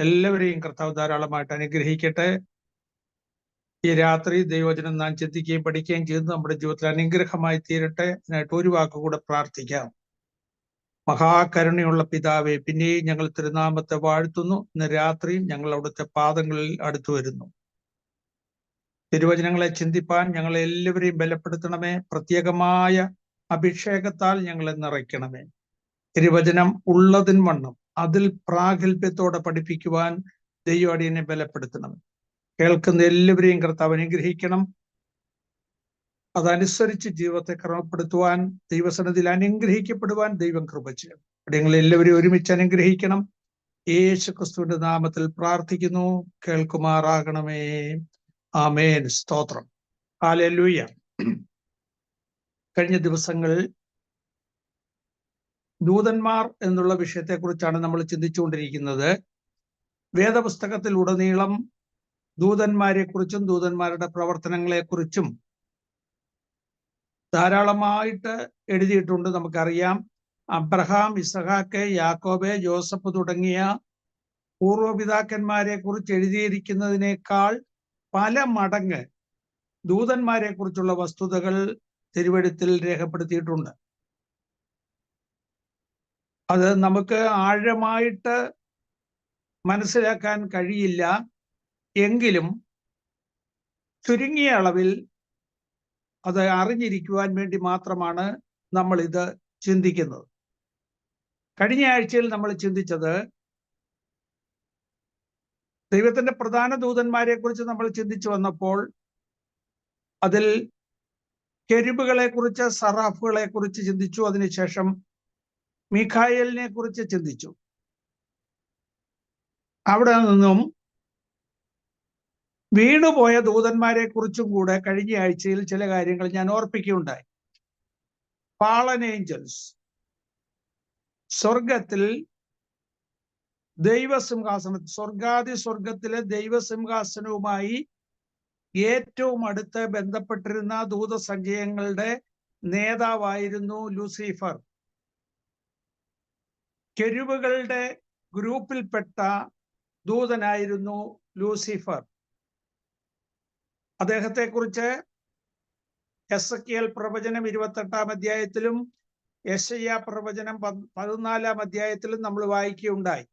എല്ലാവരെയും കർത്താവ് ധാരാളമായിട്ട് അനുഗ്രഹിക്കട്ടെ. ഈ രാത്രി ദൈവവചനം നാം ചിന്തിക്കുകയും പഠിക്കുകയും ചെയ്ത് നമ്മുടെ ജീവിതത്തിൽ അനുഗ്രഹമായി തീരട്ടെ. അതിനായിട്ട് ഒരു വാക്കുകൂടെ പ്രാർത്ഥിക്കാം. മഹാകരുണയുള്ള പിതാവേ, പിന്നെയും ഞങ്ങൾ തിരുനാമത്തെ വാഴ്ത്തുന്നു. ഇന്ന് രാത്രിയും ഞങ്ങൾ അവിടുത്തെ പാദങ്ങളിൽ അടുത്തു വരുന്നു. തിരുവചനങ്ങളെ ചിന്തിപ്പാൻ ഞങ്ങളെ എല്ലാവരെയും ബലപ്പെടുത്തണമേ. പ്രത്യേകമായ അഭിഷേകത്താൽ ഞങ്ങളെ നിറയ്ക്കണമേ. തിരുവചനം ഉള്ളതിൻ വണ്ണം അതിൽ പ്രാഗൽഭ്യത്തോടെ പഠിപ്പിക്കുവാൻ ദൈവം ബലപ്പെടുത്തണം. കേൾക്കുന്ന എല്ലാവരെയും കർത്താവ് അനുഗ്രഹിക്കണം. അതനുസരിച്ച് ജീവിതത്തെ ക്രമപ്പെടുത്തുവാൻ, ദൈവസന്നിധിയിൽ അനുഗ്രഹിക്കപ്പെടുവാൻ ദൈവം കൃപ ചെയ്യണം. ഞങ്ങൾ എല്ലാവരെയും ഒരുമിച്ച് അനുഗ്രഹിക്കണം. യേശു ക്രിസ്തുവിന്റെ നാമത്തിൽ പ്രാർത്ഥിക്കുന്നു. കേൾക്കുമാറാകണമേ. ആമേൻ. സ്തോത്രം. ഹല്ലേലൂയ. കഴിഞ്ഞ ദിവസങ്ങളിൽ ദൂതന്മാർ എന്നുള്ള വിഷയത്തെക്കുറിച്ചാണ് നമ്മൾ ചിന്തിച്ചുകൊണ്ടിരിക്കുന്നത്. വേദപുസ്തകത്തിൽ ഉടനീളം ദൂതന്മാരെ കുറിച്ചും ദൂതന്മാരുടെ പ്രവർത്തനങ്ങളെക്കുറിച്ചും ധാരാളമായിട്ട് എഴുതിയിട്ടുണ്ട്. നമുക്കറിയാം, അബ്രഹാം, ഇസഹാക്ക്, യാക്കോബ്, ജോസഫ് തുടങ്ങിയ പൂർവ്വപിതാക്കന്മാരെ കുറിച്ച് എഴുതിയിരിക്കുന്നതിനേക്കാൾ പല മടങ്ങ് ദൂതന്മാരെ കുറിച്ചുള്ള വസ്തുതകൾ തിരുവെഴുത്തിൽ രേഖപ്പെടുത്തിയിട്ടുണ്ട്. അത് നമുക്ക് ആഴമായിട്ട് മനസ്സിലാക്കാൻ കഴിയില്ല. എങ്കിലും ചുരുങ്ങിയ അളവിൽ അത് അറിഞ്ഞിരിക്കുവാൻ വേണ്ടി മാത്രമാണ് നമ്മൾ ഇത് ചിന്തിക്കുന്നത്. കഴിഞ്ഞ ആഴ്ചയിൽ നമ്മൾ ചിന്തിച്ചത് ദൈവത്തിന്റെ പ്രധാന ദൂതന്മാരെ കുറിച്ച് നമ്മൾ ചിന്തിച്ചു വന്നപ്പോൾ അതിൽ കെരൂബുകളെ കുറിച്ച്, സറാഫുകളെ കുറിച്ച് ചിന്തിച്ചു. അതിനുശേഷം മീഖായേലിനെ കുറിച്ച് ചിന്തിച്ചു. അവിടെ നിന്നും വീണുപോയ ദൂതന്മാരെ കുറിച്ചും കൂടെ കഴിഞ്ഞ ആഴ്ചയിൽ ചില കാര്യങ്ങൾ ഞാൻ ഓർപ്പിക്കുകയുണ്ടായി. Fallen Angeles. സ്വർഗത്തിൽ സ്വർഗാതിസ്വർഗത്തിലെ ദൈവസിംഹാസനവുമായി ഏറ്റവും അടുത്ത് ബന്ധപ്പെട്ടിരുന്ന ദൂതസഞ്ചയങ്ങളുടെ നേതാവായിരുന്നു ലൂസിഫർ. കെരൂബുകളുടെ ഗ്രൂപ്പിൽപ്പെട്ട ദൂതനായിരുന്നു ലൂസിഫർ. അദ്ദേഹത്തെക്കുറിച്ച് എസെക്കിയേൽ പ്രവചനം 28-ാം അധ്യായത്തിലും യെശയ്യാ പ്രവചനം 14-ാം അധ്യായത്തിലും നമ്മൾ വായിക്കുകയുണ്ടായി.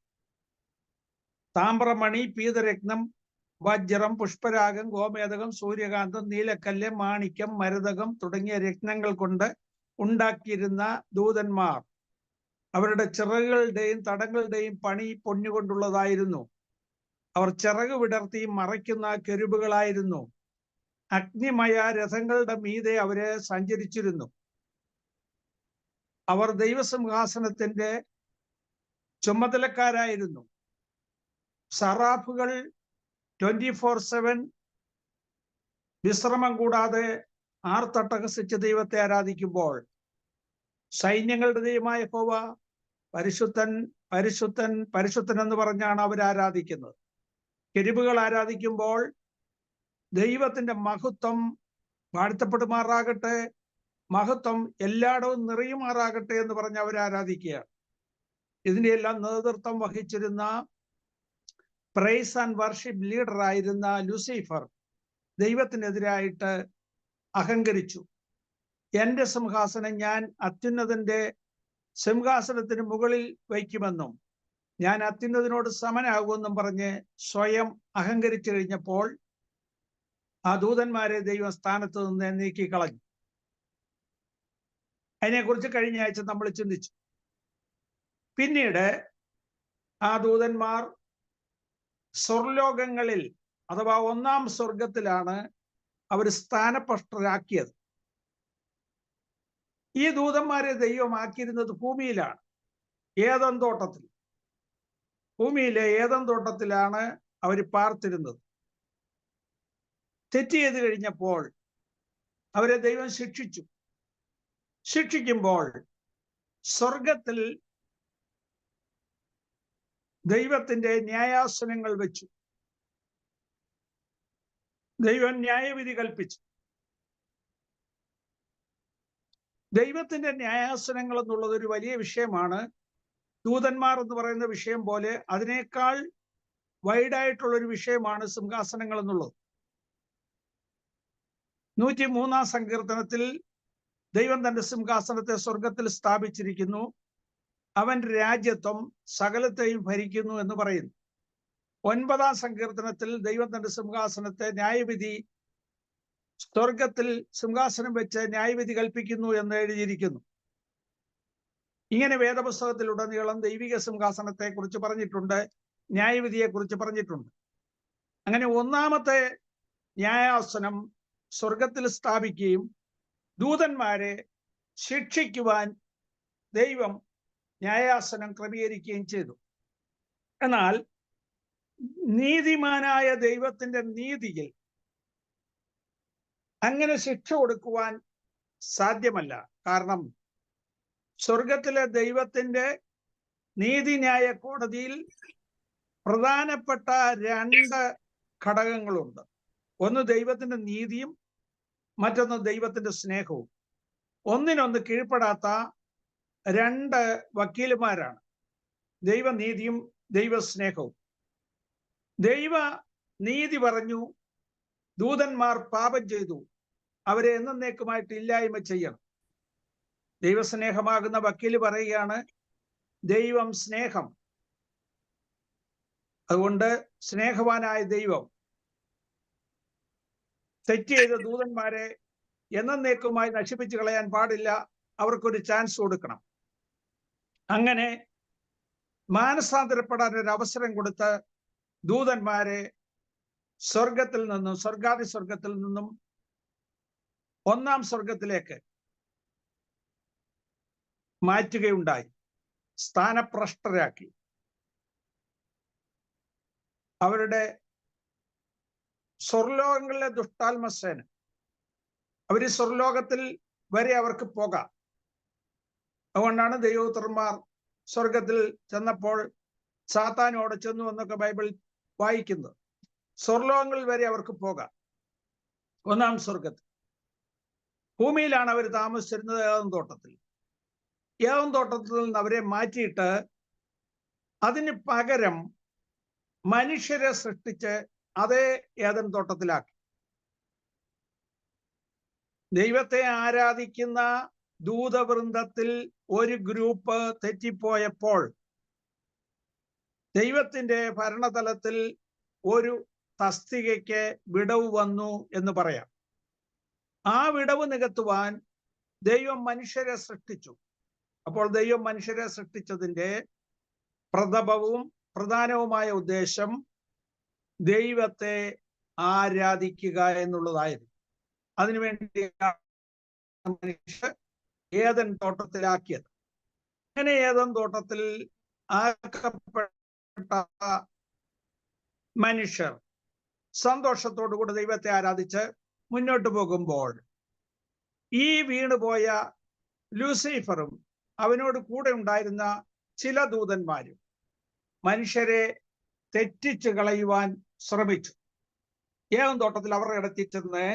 താമ്രമണി, പീതരത്നം, വജ്രം, പുഷ്പരാഗം, ഗോമേതകം, സൂര്യകാന്തം, നീലക്കല്ല്, മാണിക്യം, മരതകം തുടങ്ങിയ രത്നങ്ങൾ കൊണ്ട് ഉണ്ടാക്കിയിരുന്ന ദൂതന്മാർ. അവരുടെ ചിറകുകളുടെയും തടങ്ങളുടെയും പണി പൊന്നുകൊണ്ടുള്ളതായിരുന്നു. അവർ ചിറക് വിടർത്തി മറയ്ക്കുന്ന കെരൂബുകളായിരുന്നു. അഗ്നിമയ രഥങ്ങളുടെ മീതെ അവര് സഞ്ചരിച്ചിരുന്നു. അവർ ദൈവസിംഹാസനത്തിന്റെ ചുമതലക്കാരായിരുന്നു. സറാഫുകൾ 24/7 വിശ്രമം കൂടാതെ ആർത്തട്ടഹസിച്ച് ദൈവത്തെ ആരാധിക്കുമ്പോൾ, സൈന്യങ്ങളുടെ ദൈവമായ യഹോവ പരിശുദ്ധൻ പരിശുദ്ധൻ പരിശുദ്ധൻ എന്ന് പറഞ്ഞാണ് അവർ ആരാധിക്കുന്നത്. കെരൂബുകൾ ആരാധിക്കുമ്പോൾ ദൈവത്തിന്റെ മഹത്വം വാഴ്ത്തപ്പെടുമാറാകട്ടെ, മഹത്വം എല്ലായിടവും നിറയുമാറാകട്ടെ എന്ന് പറഞ്ഞ് അവർ ആരാധിക്കുകയാണ്. ഇതിന്റെ എല്ലാം നേതൃത്വം വഹിച്ചിരുന്ന പ്രൈസ് ആൻഡ് വർഷിപ്പ് ലീഡർ ആയിരുന്ന ലൂസിഫർ ദൈവത്തിനെതിരായിട്ട് അഹങ്കരിച്ചു. എന്റെ സിംഹാസനം ഞാൻ അത്യുന്നതന്റെ സിംഹാസനത്തിന് മുകളിൽ വയ്ക്കുമെന്നും ഞാൻ അത്യുന്നതനോട് സമനാകുമെന്നും പറഞ്ഞ് സ്വയം അഹങ്കരിച്ചു കഴിഞ്ഞപ്പോൾ ആ ദൂതന്മാരെ ദൈവം സ്ഥാനത്ത് നിന്ന് നീക്കിക്കളഞ്ഞു. അതിനെക്കുറിച്ച് കഴിഞ്ഞ ആഴ്ച നമ്മൾ ചിന്തിച്ചു. പിന്നീട് ആ ദൂതന്മാർ സ്വർലോകങ്ങളിൽ അഥവാ 1-ാം സ്വർഗത്തിലാണ് അവർ സ്ഥാനഭ്രഷ്ടരാക്കിയത്. ഈ ദൂതന്മാരെ ദൈവമാക്കിയിരുന്നത് ഭൂമിയിലാണ്, ഏദൻ തോട്ടത്തിൽ. ഭൂമിയിലെ ഏദൻ തോട്ടത്തിലാണ് അവർ പാർത്തിരുന്നത്. തെറ്റ് ചെയ്ത് കഴിഞ്ഞപ്പോൾ അവരെ ദൈവം ശിക്ഷിച്ചു. ശിക്ഷിക്കുമ്പോൾ സ്വർഗത്തിൽ ദൈവത്തിന്റെ ന്യായാസനങ്ങൾ വെച്ചു. ദൈവം ന്യായവിധി കൽപ്പിച്ചു. ദൈവത്തിന്റെ ന്യായാസനങ്ങൾ എന്നുള്ളത് ഒരു വലിയ വിഷയമാണ്. ദൂതന്മാർ എന്ന് പറയുന്ന വിഷയം പോലെ അതിനേക്കാൾ വൈഡായിട്ടുള്ള ഒരു വിഷയമാണ് സിംഹാസനങ്ങൾ എന്നുള്ളത്. 103-ാം സങ്കീർത്തനത്തിൽ ദൈവം തന്റെ സിംഹാസനത്തെ സ്വർഗത്തിൽ സ്ഥാപിച്ചിരിക്കുന്നു, അവൻ രാജ്യത്വം സകലത്തെയും ഭരിക്കുന്നു എന്ന് പറയുന്നു. 9-ാം സങ്കീർത്തനത്തിൽ ദൈവം തന്റെ സിംഹാസനത്തെ ന്യായവിധി സ്വർഗത്തിൽ സിംഹാസനം വെച്ച് ന്യായവിധി കൽപ്പിക്കുന്നു എന്ന് എഴുതിയിരിക്കുന്നു. ഇങ്ങനെ വേദപുസ്തകത്തിലുടനീളം ദൈവിക സിംഹാസനത്തെ കുറിച്ച് പറഞ്ഞിട്ടുണ്ട്, ന്യായവിധിയെ കുറിച്ച് പറഞ്ഞിട്ടുണ്ട്. അങ്ങനെ ഒന്നാമത്തെ ന്യായാസനം സ്വർഗത്തിൽ സ്ഥാപിക്കുകയും ദൂതന്മാരെ ശിക്ഷിക്കുവാൻ ദൈവം ന്യായാസനം ക്രമീകരിക്കുകയും ചെയ്തു. എന്നാൽ നീതിമാനായ ദൈവത്തിന്റെ നീതിയിൽ അങ്ങനെ ശിക്ഷ കൊടുക്കുവാൻ സാധ്യമല്ല. കാരണം സ്വർഗത്തിലെ ദൈവത്തിന്റെ നീതിന്യായ കോടതിയിൽ പ്രധാനപ്പെട്ട 2 ഘടകങ്ങളുണ്ട്. ഒന്ന് ദൈവത്തിന്റെ നീതിയും മറ്റൊന്ന് ദൈവത്തിന്റെ സ്നേഹവും. ഒന്നിനൊന്ന് കീഴ്പ്പെടാത്ത 2 വക്കീലുമാരാണ് ദൈവനീതിയും ദൈവസ്നേഹവും. ദൈവ നീതി പറഞ്ഞു, ദൂതന്മാർ പാപം ചെയ്തു, അവരെ എന്നേക്കുമായിട്ട് ഇല്ലായ്മ ചെയ്യണം. ദൈവസ്നേഹമാകുന്ന വക്കീല് പറയുകയാണ്, ദൈവം സ്നേഹം, അതുകൊണ്ട് സ്നേഹവാനായ ദൈവം തെറ്റ് ചെയ്ത ദൂതന്മാരെ എന്നേക്കുമായി നശിപ്പിച്ചു കളയാൻ പാടില്ല, അവർക്കൊരു ചാൻസ് കൊടുക്കണം. അങ്ങനെ മാനസാന്തരപ്പെടാൻ ഒരു അവസരം കൊടുത്ത് ദൂതന്മാരെ സ്വർഗത്തിൽ നിന്നും, സ്വർഗാദി സ്വർഗത്തിൽ നിന്നും 1-ാം സ്വർഗത്തിലേക്ക് മാറ്റുകയുണ്ടായി, സ്ഥാനഭ്രഷ്ടരാക്കി. അവരുടെ സ്വർലോകങ്ങളിലെ ദുഷ്ടാത്മസേന, അവര് സ്വർലോകത്തിൽ വരെ അവർക്ക് പോകാം. അതുകൊണ്ടാണ് ദൈവപുത്രന്മാർ സ്വർഗത്തിൽ ചെന്നപ്പോൾ സാത്താനോട് ചെന്നു എന്നൊക്കെ ബൈബിൾ വായിക്കുന്നത്. സ്വർലോകങ്ങളിൽ വരെ അവർക്ക് പോകാം 1-ാം സ്വർഗത്തിൽ. ഭൂമിയിലാണ് അവർ താമസിച്ചിരുന്നത്, ഏദൻ തോട്ടത്തിൽ. ഏദൻ തോട്ടത്തിൽ നിന്ന് അവരെ മാറ്റിയിട്ട് അതിന് പകരം മനുഷ്യരെ സൃഷ്ടിച്ച് അതേ ഏദൻ തോട്ടത്തിലാക്കി. ദൈവത്തെ ആരാധിക്കുന്ന ദൂതവൃന്ദത്തിൽ ഒരു ഗ്രൂപ്പ് തെറ്റിപ്പോയപ്പോൾ ദൈവത്തിന്റെ ഭരണതലത്തിൽ ഒരു തസ്തികയ്ക്ക് വിടവ് വന്നു എന്ന് പറയാം. ആ വിടവ് നികത്തുവാൻ ദൈവം മനുഷ്യരെ സൃഷ്ടിച്ചു. അപ്പോൾ ദൈവം മനുഷ്യരെ സൃഷ്ടിച്ചതിന്റെ പ്രഥമവും പ്രധാനവുമായ ഉദ്ദേശം ദൈവത്തെ ആരാധിക്കുക എന്നുള്ളതായിരുന്നു. അതിനുവേണ്ടി മനുഷ്യർ ഏദൻ തോട്ടത്തിലാക്കിയത്. അങ്ങനെ ഏദൻ തോട്ടത്തിൽ ആക്കപ്പെട്ട മനുഷ്യർ സന്തോഷത്തോടുകൂടി ദൈവത്തെ ആരാധിച്ച് മുന്നോട്ട് പോകുമ്പോൾ ഈ വീണുപോയ ലൂസിഫറും അവനോട് കൂടെ ഉണ്ടായിരുന്ന ചില ദൂതന്മാരും മനുഷ്യരെ തെറ്റിച്ച് കളയുവാൻ ശ്രമിച്ചു. ഏദൻ തോട്ടത്തിൽ അവർ ഇടത്തിച്ചെന്ന്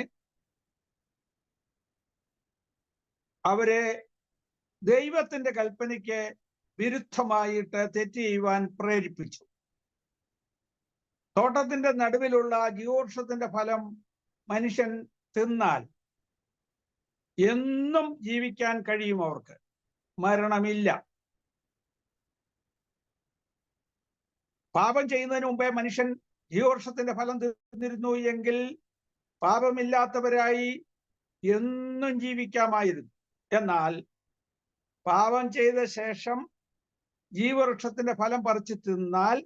അവരെ ദൈവത്തിന്റെ കൽപ്പനയ്ക്ക് വിരുദ്ധമായിട്ട് തെറ്റ് ചെയ്യുവാൻ പ്രേരിപ്പിച്ചു. തോട്ടത്തിന്റെ നടുവിലുള്ള ജീവവൃക്ഷത്തിന്റെ ഫലം മനുഷ്യൻ തിന്നാൽ എന്നും ജീവിക്കാൻ കഴിയും, അവർക്ക് മരണമില്ല. പാപം ചെയ്യുന്നതിന് മുമ്പേ മനുഷ്യൻ ജീവവൃക്ഷത്തിന്റെ ഫലം തിന്നിരുന്നു എങ്കിൽ പാപമില്ലാത്തവരായി എന്നും ജീവിക്കാമായിരുന്നു. എന്നാൽ പാപം ചെയ്ത ശേഷം ജീവവൃക്ഷത്തിന്റെ ഫലം പറിച്ചു തിന്നാൽ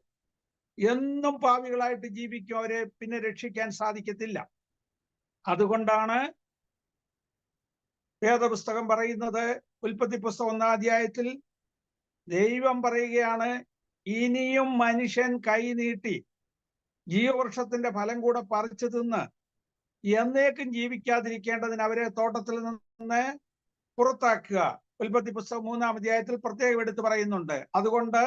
എന്നും പാപികളായിട്ട് ജീവിക്കും, അവരെ പിന്നെ രക്ഷിക്കാൻ സാധിക്കത്തില്ല. അതുകൊണ്ടാണ് വേദപുസ്തകം പറയുന്നത്, ഉൽപ്പത്തി പുസ്തകം 1-ാം അധ്യായത്തിൽ ദൈവം പറയുകയാണ്, ഇനിയും മനുഷ്യൻ കൈ നീട്ടി ജീവവൃക്ഷത്തിന്റെ ഫലം കൂടെ പറിച്ചു തിന്ന് എന്നേക്കും ജീവിക്കാതിരിക്കേണ്ടതിന് അവരെ തോട്ടത്തിൽ നിന്ന് പുറത്താക്കുക. ഉൽപ്പത്തി പുസ്തകം 3-ാം അധ്യായത്തിൽ പ്രത്യേകം എടുത്ത് പറയുന്നുണ്ട്. അതുകൊണ്ട്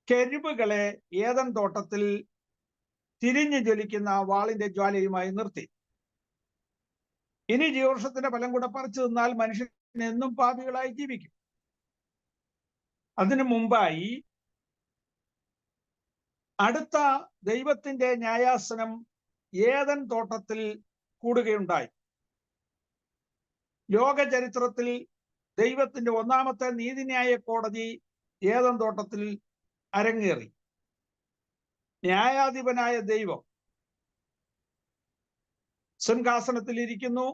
കെരുബുകളെ ഏദൻ തോട്ടത്തിൽ തിരിഞ്ഞു ജ്വലിക്കുന്ന വാളിന്റെ ജ്വാലയുമായി നിർത്തി. ഇനി ജീവവൃക്ഷത്തിന്റെ ഫലം കൂടെ പറിച്ചു തിന്നാൽ മനുഷ്യൻ എന്നും പാപികളായി ജീവിക്കും. അതിനു മുമ്പായി അടുത്ത ദൈവത്തിന്റെ ന്യായാസനം ഏദൻ തോട്ടത്തിൽ കൂടുകയുണ്ടായി. ലോക ചരിത്രത്തിൽ ദൈവത്തിന്റെ ഒന്നാമത്തെ നീതിന്യായ കോടതി ഏദൻ തോട്ടത്തിൽ അരങ്ങേറി. ന്യായാധിപനായ ദൈവം സിംഹാസനത്തിൽ ഇരിക്കുന്നു,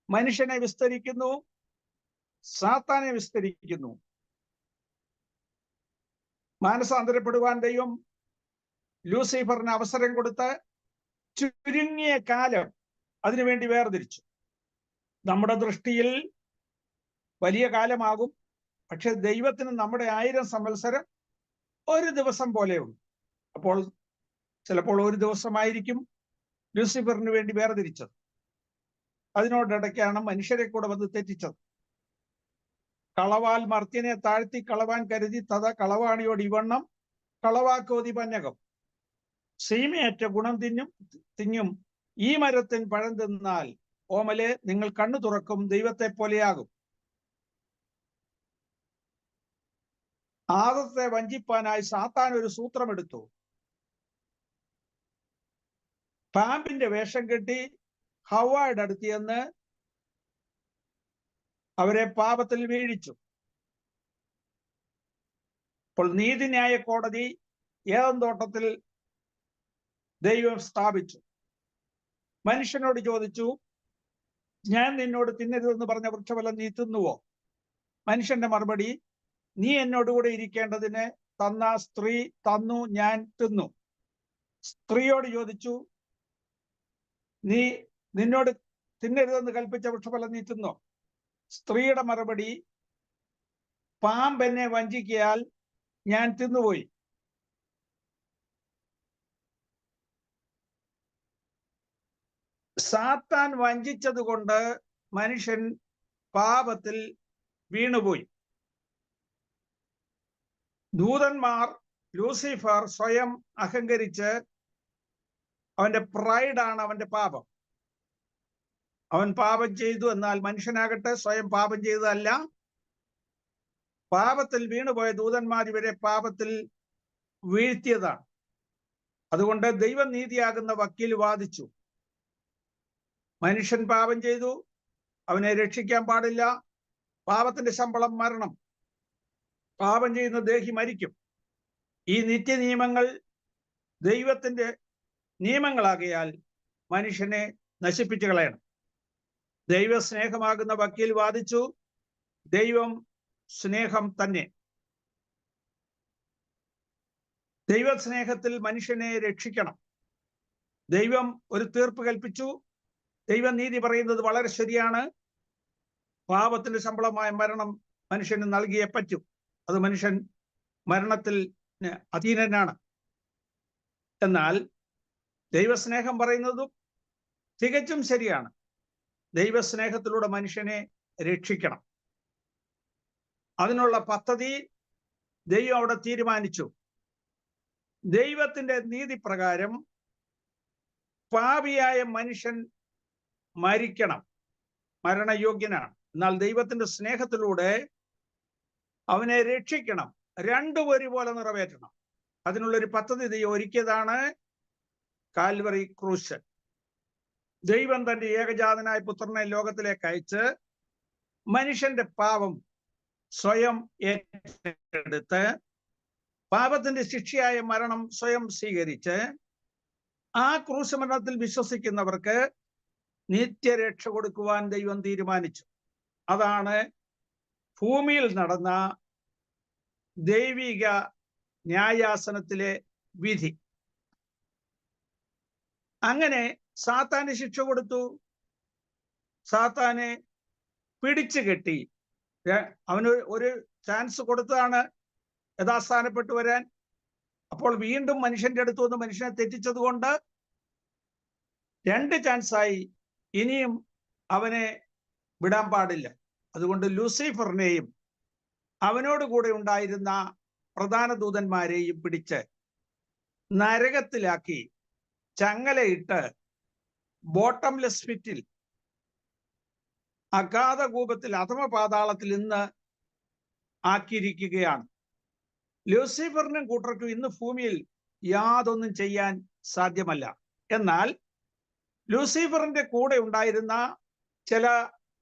മനുഷ്യനെ വിസ്തരിക്കുന്നു, സാത്താനെ വിസ്തരിക്കുന്നു. മാനസാന്തരപ്പെടുവാൻ ദൈവം ലൂസിഫറിന് അവസരം കൊടുത്ത് ചുരുങ്ങിയ കാലം അതിനുവേണ്ടി വേർതിരിച്ചു. നമ്മുടെ ദൃഷ്ടിയിൽ വലിയ കാലമാകും, പക്ഷെ ദൈവത്തിന് നമ്മുടെ 1000 സംവത്സരം ഒരു ദിവസം പോലെയുള്ളൂ. അപ്പോൾ ചിലപ്പോൾ ഒരു ദിവസമായിരിക്കും ലൂസിഫറിന് വേണ്ടി വേർതിരിച്ചത്. അതിനോടിടയ്ക്കാണ് മനുഷ്യരെ കൂടെ വന്ന് തെറ്റിച്ചത്. കളവാൽ മർത്യനെ താഴ്ത്തി കളവാൻ കരുതി തഥ കളവാണിയോട് ഇവണ്ണം കളവാക്കോതി പഞ്ഞകം സീമയേറ്റ ഗുണം തിന്നും ഈ മരത്തിൻ പഴം തിന്നാൽ ഓമലെ നിങ്ങൾ കണ്ണു തുറക്കും, ദൈവത്തെ പോലെയാകും. ആദത്തെ വഞ്ചിപ്പാനായി സാത്താൻ ഒരു സൂത്രമെടുത്തു. പാമ്പിന്റെ വേഷം കെട്ടി ഹവ്വായുടെ അടുത്ത് ചെന്ന് അവരെ പാപത്തിൽ വീഴിച്ചു. അപ്പോൾ നീതിന്യായ കോടതി ഏദൻ തോട്ടത്തിൽ ദൈവം സ്ഥാപിച്ചു. മനുഷ്യനോട് ചോദിച്ചു, ഞാൻ നിന്നോട് തിന്നരുതെന്ന് പറഞ്ഞ വൃക്ഷഫലം നീ തിന്നുവോ? മനുഷ്യന്റെ മറുപടി, നീ എന്നോടുകൂടെ ഇരിക്കേണ്ടതിന് തന്ന സ്ത്രീ തന്നു, ഞാൻ തിന്നു. സ്ത്രീയോട് ചോദിച്ചു, നിന്നോട് തിന്നരുതെന്ന് കൽപ്പിച്ച വൃക്ഷഫലം നീ തിന്നോ? സ്ത്രീയുടെ മറുപടി, പാമ്പ് എന്നെ വഞ്ചിക്കയാൽ ഞാൻ തിന്നുപോയി. സാത്താൻ വഞ്ചിച്ചത് കൊണ്ട് മനുഷ്യൻ പാപത്തിൽ വീണുപോയി. ദൂതന്മാർ ലൂസിഫർ സ്വയം അഹങ്കരിച്ച്, അവന്റെ പ്രൈഡാണ് അവന്റെ പാപം. അവൻ പാപം ചെയ്തു. എന്നാൽ മനുഷ്യനാകട്ടെ സ്വയം പാപം ചെയ്തതല്ല. പാപത്തിൽ വീണുപോയ ദൂതന്മാർ ഇവരെ പാപത്തിൽ വീഴ്ത്തിയതാണ്. അതുകൊണ്ട് ദൈവം നീതിയാകുന്ന വക്കീൽ വാദിച്ചു, മനുഷ്യൻ പാപം ചെയ്തു, അവനെ രക്ഷിക്കാൻ പാടില്ല. പാപത്തിന്റെ ശമ്പളം മരണം. പാപം ചെയ്യുന്ന ദേഹി മരിക്കും. ഈ നിത്യനിയമങ്ങൾ ദൈവത്തിന്റെ നിയമങ്ങളാകയാൽ മനുഷ്യനെ നശിപ്പിച്ചു കളയണം. ദൈവസ്നേഹമാകുന്ന വക്കീൽ വാദിച്ചു, ദൈവം സ്നേഹം തന്നെ. ദൈവസ്നേഹത്തിൽ മനുഷ്യനെ രക്ഷിക്കണം. ദൈവം ഒരു തീർപ്പ് കൽപ്പിച്ചു. ദൈവം നീതി പറയുന്നത് വളരെ ശരിയാണ്. പാപത്തിന്റെ ശമ്പളമായ മരണം മനുഷ്യന് നൽകിയേ പറ്റൂ. അത് മനുഷ്യൻ മരണത്തിൽ അധീനനാണ്. എന്നാൽ ദൈവസ്നേഹം പറയുന്നതും തികച്ചും ശരിയാണ്. ദൈവസ്നേഹത്തിലൂടെ മനുഷ്യനെ രക്ഷിക്കണം. അതിനുള്ള പദ്ധതി ദൈവം അവിടെ തീരുമാനിച്ചു. ദൈവത്തിന്റെ നീതി പ്രകാരം പാപിയായ മനുഷ്യൻ മരിക്കണം, മരണയോഗ്യനാണ്. എന്നാൽ ദൈവത്തിന്റെ സ്നേഹത്തിലൂടെ അവനെ രക്ഷിക്കണം, രണ്ടും ഒരുപോലെ നിറവേറ്റണം. അതിനുള്ളൊരു പദ്ധതി ദൈവം ഒരുക്കിയതാണ് കാൽവറി ക്രൂശ്. ദൈവം തന്റെ ഏകജാതനായ പുത്രനെ ലോകത്തിലേക്ക് അയച്ച് മനുഷ്യന്റെ പാപം സ്വയം ഏറ്റെടുത്ത് പാപത്തിന്റെ ശിക്ഷയായ മരണം സ്വയം സ്വീകരിച്ച് ആ ക്രൂശ് മരണത്തിൽ വിശ്വസിക്കുന്നവർക്ക് നിത്യരക്ഷ കൊടുക്കുവാൻ ദൈവം തീരുമാനിച്ചു. അതാണ് ഭൂമിയിൽ നടന്ന ദൈവിക ന്യായാസനത്തിലെ വിധി. അങ്ങനെ സാത്താന് ശിക്ഷ കൊടുത്തു. സാത്താനെ പിടിച്ചു കെട്ടി. അവന് ഒരു ചാൻസ് കൊടുത്തതാണ് യഥാസ്ഥാനപ്പെട്ടു വരാൻ. അപ്പോൾ വീണ്ടും മനുഷ്യന്റെ അടുത്ത് വന്ന് മനുഷ്യനെ തെറ്റിച്ചത് കൊണ്ട് 2 ചാൻസായി. ഇനിയും അവനെ വിടാൻ പാടില്ല. അതുകൊണ്ട് ലൂസിഫറിനെയും അവനോട് കൂടെ ഉണ്ടായിരുന്ന പ്രധാന ദൂതന്മാരെയും പിടിച്ച് നരകത്തിലാക്കി ചങ്ങലയിട്ട് ബോട്ടംലെസ് പിറ്റിൽ, അഗാധകൂപത്തിൽ, അധമപാതാളത്തിൽ ഇന്ന് ആക്കിയിരിക്കുകയാണ്. ലൂസിഫറിനും കൂട്ടർക്കും ഇന്ന് ഭൂമിയിൽ യാതൊന്നും ചെയ്യാൻ സാധ്യമല്ല. എന്നാൽ ലൂസിഫറിന്റെ കൂടെ ഉണ്ടായിരുന്ന ചില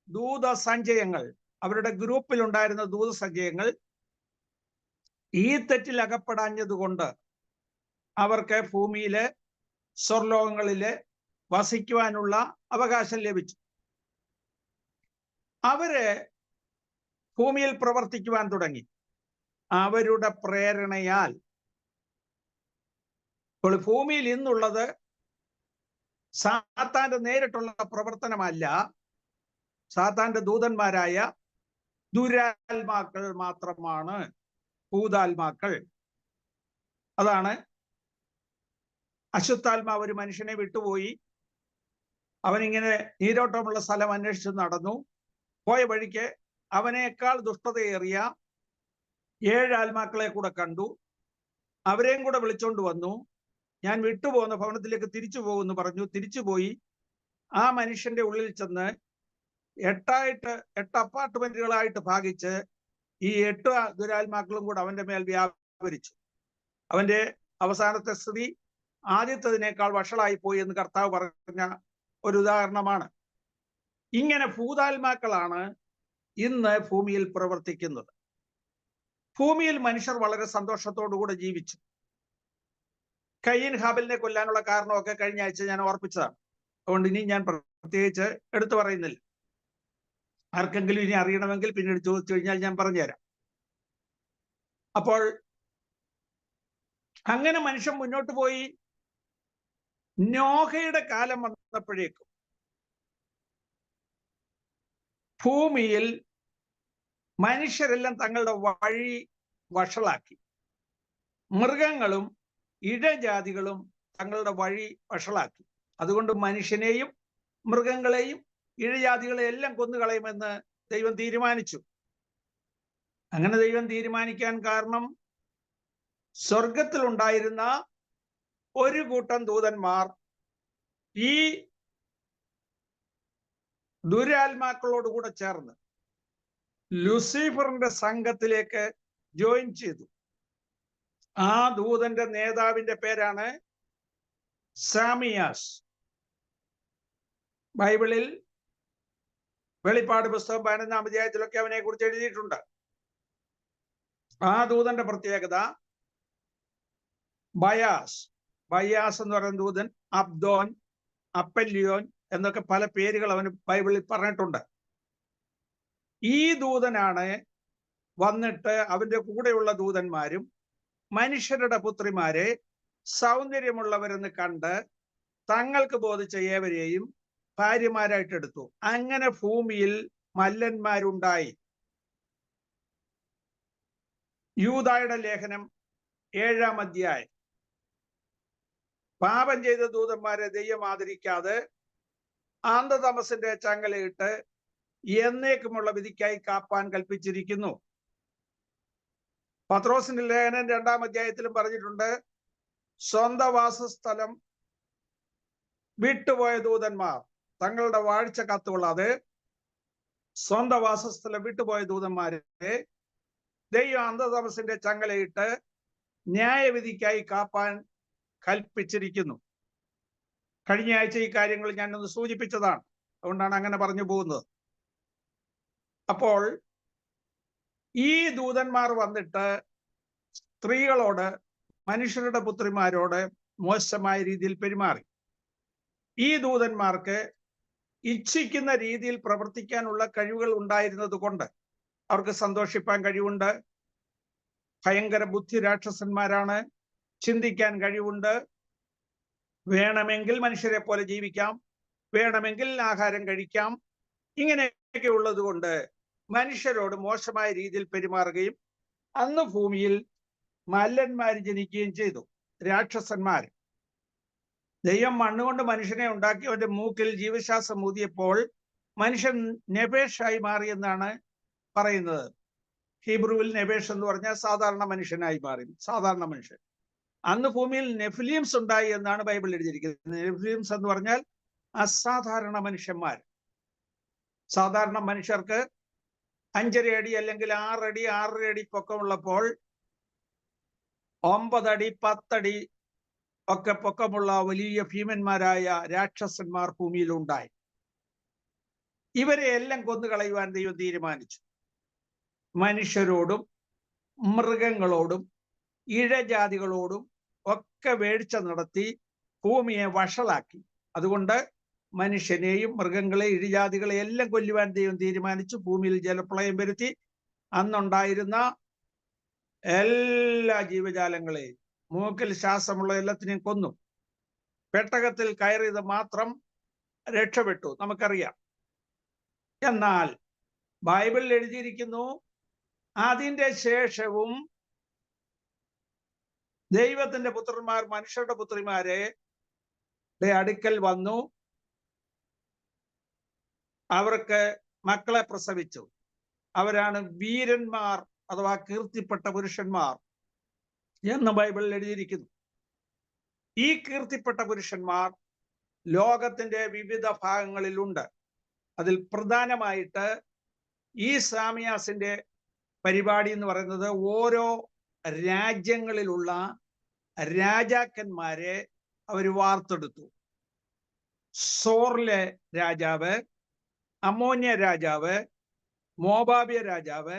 ദൂതസഞ്ചയങ്ങൾ, അവരുടെ ഗ്രൂപ്പിൽ ഉണ്ടായിരുന്ന ദൂതസഞ്ചയങ്ങൾ ഈ തെറ്റിൽ അകപ്പെടാഞ്ഞതുകൊണ്ട് അവർക്ക് ഭൂമിയിലെ സ്വർലോകങ്ങളില് വസിക്കുവാനുള്ള അവകാശം ലഭിച്ചു. അവര് ഭൂമിയിൽ പ്രവർത്തിക്കുവാൻ തുടങ്ങി. അവരുടെ പ്രേരണയാൽ ഇപ്പോൾ ഭൂമിയിൽ ഇന്നുള്ളത് സാത്താന്റെ നേരിട്ടുള്ള പ്രവർത്തനമല്ല, സാത്താന്റെ ദൂതന്മാരായ ദുരാത്മാക്കൾ മാത്രമാണ്, ഭൂതാത്മാക്കൾ. അതാണ് അശുദ്ധാത്മാവ് ഒരു മനുഷ്യനെ വിട്ടുപോയി. അവനിങ്ങനെ നീരോട്ടമുള്ള സ്ഥലം അന്വേഷിച്ച് നടന്നു. പോയ വഴിക്ക് അവനേക്കാൾ ദുഷ്ടതയേറിയ 7 ആത്മാക്കളെ കൂടെ കണ്ടു. അവരെയും കൂടെ വിളിച്ചോണ്ട് വന്നു. ഞാൻ വിട്ടുപോകുന്ന ഭവനത്തിലേക്ക് തിരിച്ചു പോകുമെന്ന് പറഞ്ഞു. തിരിച്ചുപോയി ആ മനുഷ്യന്റെ ഉള്ളിൽ ചെന്ന് 8 അപ്പാർട്ട്മെന്റുകളായിട്ട് ഭാഗിച്ച് ഈ 8 ദുരാത്മാക്കളും കൂടെ അവന്റെ മേൽ വ്യാപരിച്ചു. അവന്റെ അവസാനത്തെ സ്ഥിതി ആദ്യത്തതിനേക്കാൾ വഷളായി പോയി എന്ന് കർത്താവ് പറഞ്ഞ ഒരു ഉദാഹരണമാണ്. ഇങ്ങനെ ഭൂതാത്മാക്കളാണ് ഇന്ന് ഭൂമിയിൽ പ്രവർത്തിക്കുന്നത്. ഭൂമിയിൽ മനുഷ്യർ വളരെ സന്തോഷത്തോടുകൂടെ ജീവിച്ചു. കയീൻ ഹാബലിനെ കൊല്ലാനുള്ള കാരണമൊക്കെ കഴിഞ്ഞ ആഴ്ച ഞാൻ ഓർപ്പിച്ചതാണ്. അതുകൊണ്ട് ഇനി ഞാൻ പ്രത്യേകിച്ച് എടുത്തു പറയുന്നില്ല. ആർക്കെങ്കിലും ഇനി അറിയണമെങ്കിൽ പിന്നീട് ചോദിച്ചു കഴിഞ്ഞാൽ ഞാൻ പറഞ്ഞുതരാം. അപ്പോൾ അങ്ങനെ മനുഷ്യൻ മുന്നോട്ട് പോയി. നോഹയുടെ കാലം വന്നപ്പോഴേക്കും ഭൂമിയിൽ മനുഷ്യരെല്ലാം തങ്ങളുടെ വഴി വഷളാക്കി. മൃഗങ്ങളും ഇഴജാതികളും തങ്ങളുടെ വഴി വഷളാക്കി. അതുകൊണ്ട് മനുഷ്യനെയും മൃഗങ്ങളെയും ഇഴജാതികളെയും എല്ലാം കൊന്നുകളയുമെന്ന് ദൈവം തീരുമാനിച്ചു. അങ്ങനെ ദൈവം തീരുമാനിക്കാൻ കാരണം സ്വർഗത്തിലുണ്ടായിരുന്ന ഒരു കൂട്ടം ദൂതന്മാർ ഈ ദുരാത്മാക്കളോടുകൂടെ ചേർന്ന് ലൂസിഫറിന്റെ സംഘത്തിലേക്ക് ജോയിൻ ചെയ്തു. ആ ദൂതന്റെ നേതാവിന്റെ പേരാണ് സാമിയാസ്. ബൈബിളിൽ വെളിപ്പാട് പുസ്തകം 11-ാം അധ്യായത്തിലൊക്കെ അവനെ കുറിച്ച് എഴുതിയിട്ടുണ്ട്. ആ ദൂതന്റെ പ്രത്യേകത ബയാസ് എന്ന് പറയുന്ന ദൂതൻ, അബ്ദോൻ, അപ്പല്ലിയോൻ എന്നൊക്കെ പല പേരുകൾ അവന് ബൈബിളിൽ പറഞ്ഞിട്ടുണ്ട്. ഈ ദൂതനാണ് വന്നിട്ട് അവന്റെ കൂടെയുള്ള ദൂതന്മാരും മനുഷ്യരുടെ പുത്രിമാരെ സൗന്ദര്യമുള്ളവരെന്ന് കണ്ട് തങ്ങൾക്ക് ബോധിച്ച ഏവരെയും ഭാര്യമാരായിട്ടെടുത്തു. അങ്ങനെ ഭൂമിയിൽ മല്ലന്മാരുണ്ടായി. യൂദായുടെ ലേഖനം 7-ാം അധ്യായം. പാപം ചെയ്ത ദൂതന്മാരെ ദൈവം ആദരിക്കാതെ ആന്തതമസിന്റെ ചങ്ങലയിട്ട് എന്നേക്കുമുള്ള വിധിക്കായി കാപ്പാൻ കൽപ്പിച്ചിരിക്കുന്നു. പത്രോസിന്റെ ലേഖനം 2-ാം അധ്യായത്തിലും പറഞ്ഞിട്ടുണ്ട്, സ്വന്തം വാസസ്ഥലം വിട്ടുപോയ ദൂതന്മാർ തങ്ങളുടെ വാഴ്ച കാത്തുകൊള്ളാതെ സ്വന്തം വാസസ്ഥലം വിട്ടുപോയ ദൂതന്മാരെ ദൈവം അന്തതമസിന്റെ ചങ്ങലയിട്ട് ന്യായവിധിക്കായി കാപ്പാൻ കൽപ്പിച്ചിരിക്കുന്നു. കഴിഞ്ഞ ആഴ്ച ഈ കാര്യങ്ങൾ ഞാനൊന്ന് സൂചിപ്പിച്ചതാണ്. അതുകൊണ്ടാണ് അങ്ങനെ പറഞ്ഞു പോകുന്നത്. അപ്പോൾ ഈ ദൂതന്മാർ വന്നിട്ട് സ്ത്രീകളോട്, മനുഷ്യരുടെ പുത്രിമാരോട് മോശമായ രീതിയിൽ പെരുമാറി. ഈ ദൂതന്മാർക്ക് ഇച്ഛിക്കുന്ന രീതിയിൽ പ്രവർത്തിക്കാനുള്ള കഴിവുകൾ ഉണ്ടായിരുന്നത് കൊണ്ട് അവർക്ക് സന്തോഷിപ്പാൻ കഴിവുണ്ട്. ഭയങ്കര ബുദ്ധി രാക്ഷസന്മാരാണ്. ചിന്തിക്കാൻ കഴിവുണ്ട്. വേണമെങ്കിൽ മനുഷ്യരെ പോലെ ജീവിക്കാം, വേണമെങ്കിൽ ആഹാരം കഴിക്കാം. ഇങ്ങനെയൊക്കെ ഉള്ളത് കൊണ്ട് മനുഷ്യരോട് മോശമായ രീതിയിൽ പെരുമാറുകയും അന്ന് ഭൂമിയിൽ മല്ലന്മാർ ജനിക്കുകയും ചെയ്തു, രാക്ഷസന്മാർ. ദൈവം മണ്ണുകൊണ്ട് മനുഷ്യനെ ഉണ്ടാക്കി അവന്റെ മൂക്കിൽ ജീവശ്വാസം ഊതിയപ്പോൾ മനുഷ്യൻ നെബേഷായി മാറിയെന്നാണ് പറയുന്നത്. ഹീബ്രുവിൽ നെബേഷ് എന്ന് പറഞ്ഞാൽ സാധാരണ മനുഷ്യനായി മാറി, സാധാരണ മനുഷ്യൻ. അന്ന് ഭൂമിയിൽ നെഫിലിംസ് ഉണ്ടായി എന്നാണ് ബൈബിൾ എഴുതിയിരിക്കുന്നത്. നെഫിലിംസ് എന്ന് പറഞ്ഞാൽ അസാധാരണ മനുഷ്യന്മാർ. സാധാരണ മനുഷ്യർക്ക് 5.5 അടി അല്ലെങ്കിൽ 6 അടി 6.5 അടി പൊക്കമുള്ളപ്പോൾ 9 അടി 10 അടി ഒക്കെ പൊക്കമുള്ള വലിയ ഭീമന്മാരായ രാക്ഷസന്മാർ ഭൂമിയിൽ ഉണ്ടായി. ഇവരെ എല്ലാം കൊന്നുകളയുവാൻ ദൈവം തീരുമാനിച്ചു. മനുഷ്യരോടും മൃഗങ്ങളോടും ഇഴജാതികളോടും ഒക്കെ വേഴ്ച നടത്തി ഭൂമിയെ വഷളാക്കി. അതുകൊണ്ട് മനുഷ്യനെയും മൃഗങ്ങളെ ഇഴജാതികളെ എല്ലാം കൊല്ലുവാൻ ദൈവം തീരുമാനിച്ചു. ഭൂമിയിൽ ജലപ്രളയം വരുത്തി അന്നുണ്ടായിരുന്ന എല്ലാ ജീവജാലങ്ങളെയും മൂക്കിൽ ശ്വാസമുള്ള എല്ലാത്തിനെയും കൊന്നു. പെട്ടകത്തിൽ കയറിയത് മാത്രം രക്ഷപ്പെട്ടു, നമുക്കറിയാം. എന്നാൽ ബൈബിളിൽ എഴുതിയിരിക്കുന്നു, അതിന്റെ ശേഷവും ദൈവത്തിന്റെ പുത്രന്മാർ മനുഷ്യരുടെ പുത്രിമാരെ അടുക്കൽ വന്നു, അവർക്ക് മക്കളെ പ്രസവിച്ചു. അവരാണ് വീരന്മാർ അഥവാ കീർത്തിപ്പെട്ട പുരുഷന്മാർ എന്ന് ബൈബിളിൽ എഴുതിയിരിക്കുന്നു. ഈ കീർത്തിപ്പെട്ട പുരുഷന്മാർ ലോകത്തിന്റെ വിവിധ ഭാഗങ്ങളിലുണ്ട്. അതിൽ പ്രധാനമായിട്ട് ഈ സാമിയാസിന്റെ പരിപാടി എന്ന് പറയുന്നത് ഓരോ രാജ്യങ്ങളിലുള്ള രാജാക്കന്മാരെ അവർ വാർത്തെടുത്തു. സോറിലെ രാജാവ്, അമ്മോന്യ രാജാവ്, മോബാബിയ രാജാവ്,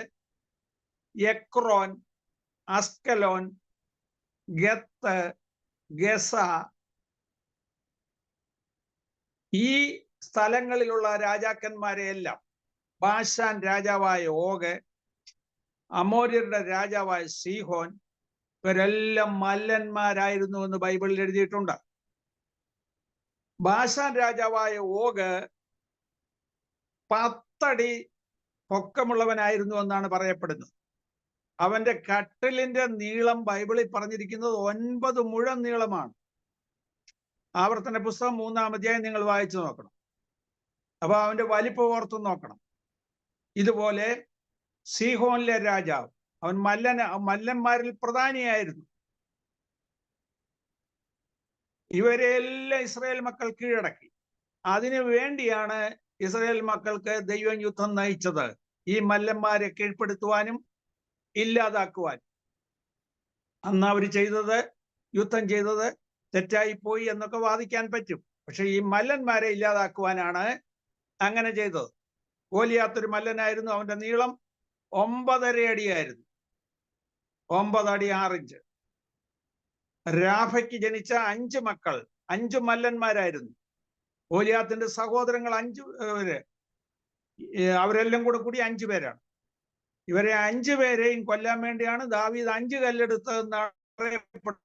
എക്രോൻ, അസ്കലോൻ, ഗത്ത്, ഗസ, ഈ സ്ഥലങ്ങളിലുള്ള രാജാക്കന്മാരെയെല്ലാം, ബാശാൻ രാജാവായ ഓഗ്, അമോര്യരുടെ രാജാവായ സീഹോൻ, ഇവരെല്ലാം മല്ലന്മാരായിരുന്നു എന്ന് ബൈബിളിൽ എഴുതിയിട്ടുണ്ട്. ബാശാൻ രാജാവായ ഓഗ് 10 അടി പൊക്കമുള്ളവനായിരുന്നു എന്നാണ് പറയപ്പെടുന്നത്. അവന്റെ കട്ടിലിന്റെ നീളം ബൈബിളിൽ പറഞ്ഞിരിക്കുന്നത് 9 മുഴം നീളമാണ്. ആവർത്തന പുസ്തകം 3-ാം അധ്യായം നിങ്ങൾ വായിച്ചു നോക്കണം. അപ്പൊ അവന്റെ വലിപ്പം ഓർത്തു നോക്കണം. ഇതുപോലെ സീഹോനിലെ രാജാവ്, അവൻ മല്ലന്മാരിൽ പ്രധാനിയായിരുന്നു. ഇവരെല്ലാം ഇസ്രായേൽ മക്കൾ കീഴടക്കി. അതിനു വേണ്ടിയാണ് ഇസ്രായേൽ മക്കൾക്ക് ദൈവം യുദ്ധം നയിച്ചത്, ഈ മല്ലന്മാരെ കീഴ്പ്പെടുത്തുവാനും ഇല്ലാതാക്കുവാൻ. അന്ന് അവർ യുദ്ധം ചെയ്തത് തെറ്റായിപ്പോയി എന്നൊക്കെ വാദിക്കാൻ പറ്റും. പക്ഷെ ഈ മല്ലന്മാരെ ഇല്ലാതാക്കുവാനാണ് അങ്ങനെ ചെയ്തത്. ഗോലിയാത്ത് ഒരു മല്ലനായിരുന്നു. അവന്റെ നീളം 9.5 അടിയായിരുന്നു, 9 അടി 6 ഇഞ്ച്. രാഫയ്ക്ക് ജനിച്ച 5 മക്കൾ 5 മല്ലന്മാരായിരുന്നു. ഗോലിയാത്തിന്റെ സഹോദരങ്ങൾ 5 പേര്, അവരെല്ലാം കൂടി 5 പേരാണ്. ഇവരെ 5 പേരെയും കൊല്ലാൻ വേണ്ടിയാണ് ദാവീദ് 5 കല്ലെടുത്തതെന്നാണ് പറയപ്പെടുന്നത്.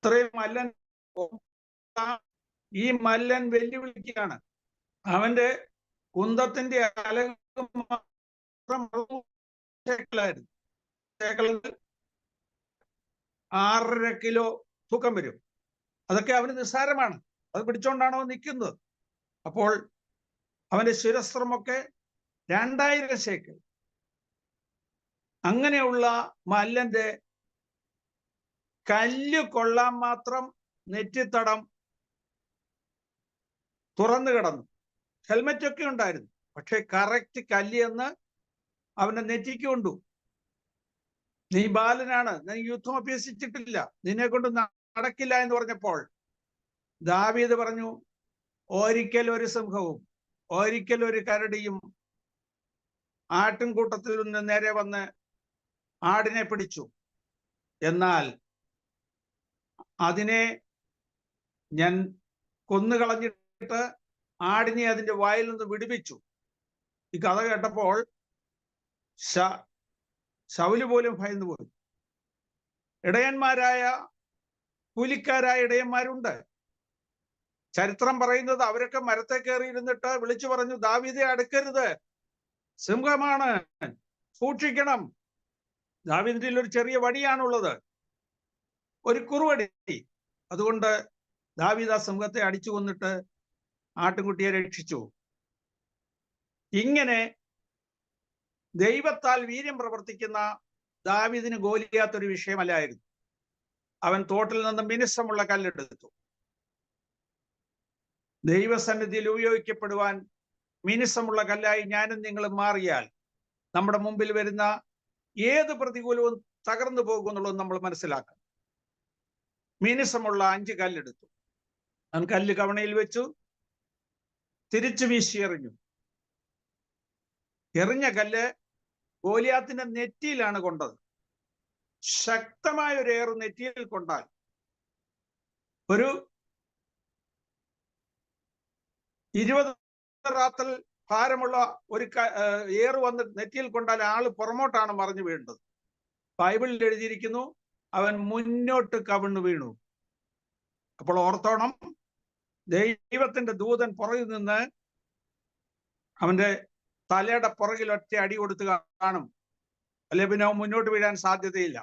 ഇത്രയും മല്ലൻ, ഈ മല്ലൻ വെല്ലുവിളിക്കുകയാണ്. അവന്റെ കുന്തത്തിന്റെ അലക് മാത്രം 6.5 കിലോ തൂക്കം വരും. അതൊക്കെ അവന് നിസ്സാരമാണ്. അത് പിടിച്ചോണ്ടാണോ നിൽക്കുന്നത്. അപ്പോൾ അവന്റെ ശിരസ്ത്രമൊക്കെ 2000 ശേക്കൽ. അങ്ങനെയുള്ള മല്ലന്റെ കല്ല് കൊള്ളാൻ മാത്രം നെറ്റിത്തടം തുറന്നു കിടന്നു. ഹെൽമെറ്റൊക്കെ ഉണ്ടായിരുന്നു, പക്ഷെ കറക്റ്റ് കല്ല് എന്ന് അവന്റെ നെറ്റിക്ക് കൊണ്ടു. നീ ബാലനാണ്, നീ യുദ്ധം അഭ്യസിച്ചിട്ടില്ല, നിന്നെ കൊണ്ട് നടക്കില്ല എന്ന് പറഞ്ഞപ്പോൾ ദാവീദ് പറഞ്ഞു, ഒരിക്കൽ ഒരു സിംഹവും ഒരിക്കൽ ഒരു കരടിയും ആട്ടിൻകൂട്ടത്തിൽ നിന്ന് നേരെ വന്ന് ആടിനെ പിടിച്ചു, എന്നാൽ അതിനെ ഞാൻ കൊന്നുകളഞ്ഞിട്ട് ആടിനെ അതിന്റെ വായിൽ നിന്ന് വിടുവിച്ചു. ഈ കഥ കേട്ടപ്പോൾ ശൗല് പോലും ഭയന്നു പോയി. ഇടയന്മാരായ കൂലിക്കാരായ ഇടയന്മാരുണ്ട്. ചരിത്രം പറയുന്നത് അവരൊക്കെ മരത്തെ കയറിയിരുന്നിട്ട് വിളിച്ചു പറഞ്ഞു, ദാവീദെ അടുക്കരുത്, സിംഹമാണ്, സൂക്ഷിക്കണം. ദാവീദിന്റെ ഒരു ചെറിയ വടിയാണുള്ളത്, ഒരു കുറുവടി. അതുകൊണ്ട് ദാവീദ് ആ സിംഹത്തെ അടിച്ചു കൊന്നിട്ട് ആട്ടിൻകുട്ടിയെ രക്ഷിച്ചു. ഇങ്ങനെ ദൈവത്താൽ വീര്യം പ്രവർത്തിക്കുന്ന ദാവീദിന് ഗോലിയാത്തൊരു വിഷയമല്ലായിരുന്നു. അവൻ തോട്ടിൽ നിന്ന് മിനുസമുള്ള കല്ലെടുത്തു. ദൈവസന്നിധിയിൽ ഉപയോഗിക്കപ്പെടുവാൻ മിനുസമുള്ള കല്ലായി ഞാനും നിങ്ങളും മാറിയാൽ നമ്മുടെ മുമ്പിൽ വരുന്ന ഏത് പ്രതികൂലവും തകർന്നു പോകുമെന്നുള്ളത് നമ്മൾ മനസ്സിലാക്കണം. മിനുസമുള്ള 5 കല്ലെടുത്തു. അവൻ കല്ല് കവണയിൽ വെച്ചു, തിരിച്ചു വീശി എറിഞ്ഞു. എറിഞ്ഞ കല്ല് ഗോലിയാത്തിന്റെ നെറ്റിയിലാണ് കൊണ്ടത്. ശക്തമായ ഒരു ഏറ് നെറ്റിയിൽ കൊണ്ടാൽ ഒരു 20 റാത്തൽ ഭാരമുള്ള ഒരു ഏറ് വന്ന് നെറ്റിയിൽ കൊണ്ടാൽ ആള് പുറമോട്ടാണ് മറിഞ്ഞു വീഴുന്നത്. ബൈബിളിൽ എഴുതിയിരിക്കുന്നു, അവൻ മുന്നോട്ട് കവിണ്ണു വീണു. അപ്പോൾ ഓർത്തോണം, ദൈവത്തിന്റെ ദൂതൻ പുറകിൽ നിന്ന് അവന്റെ തലയുടെ പുറകിൽ ഒറ്റ അടി കൊടുത്ത് കാണും. അല്ലെ പിന്നെ അവൻ മുന്നോട്ട് വീഴാൻ സാധ്യതയില്ല.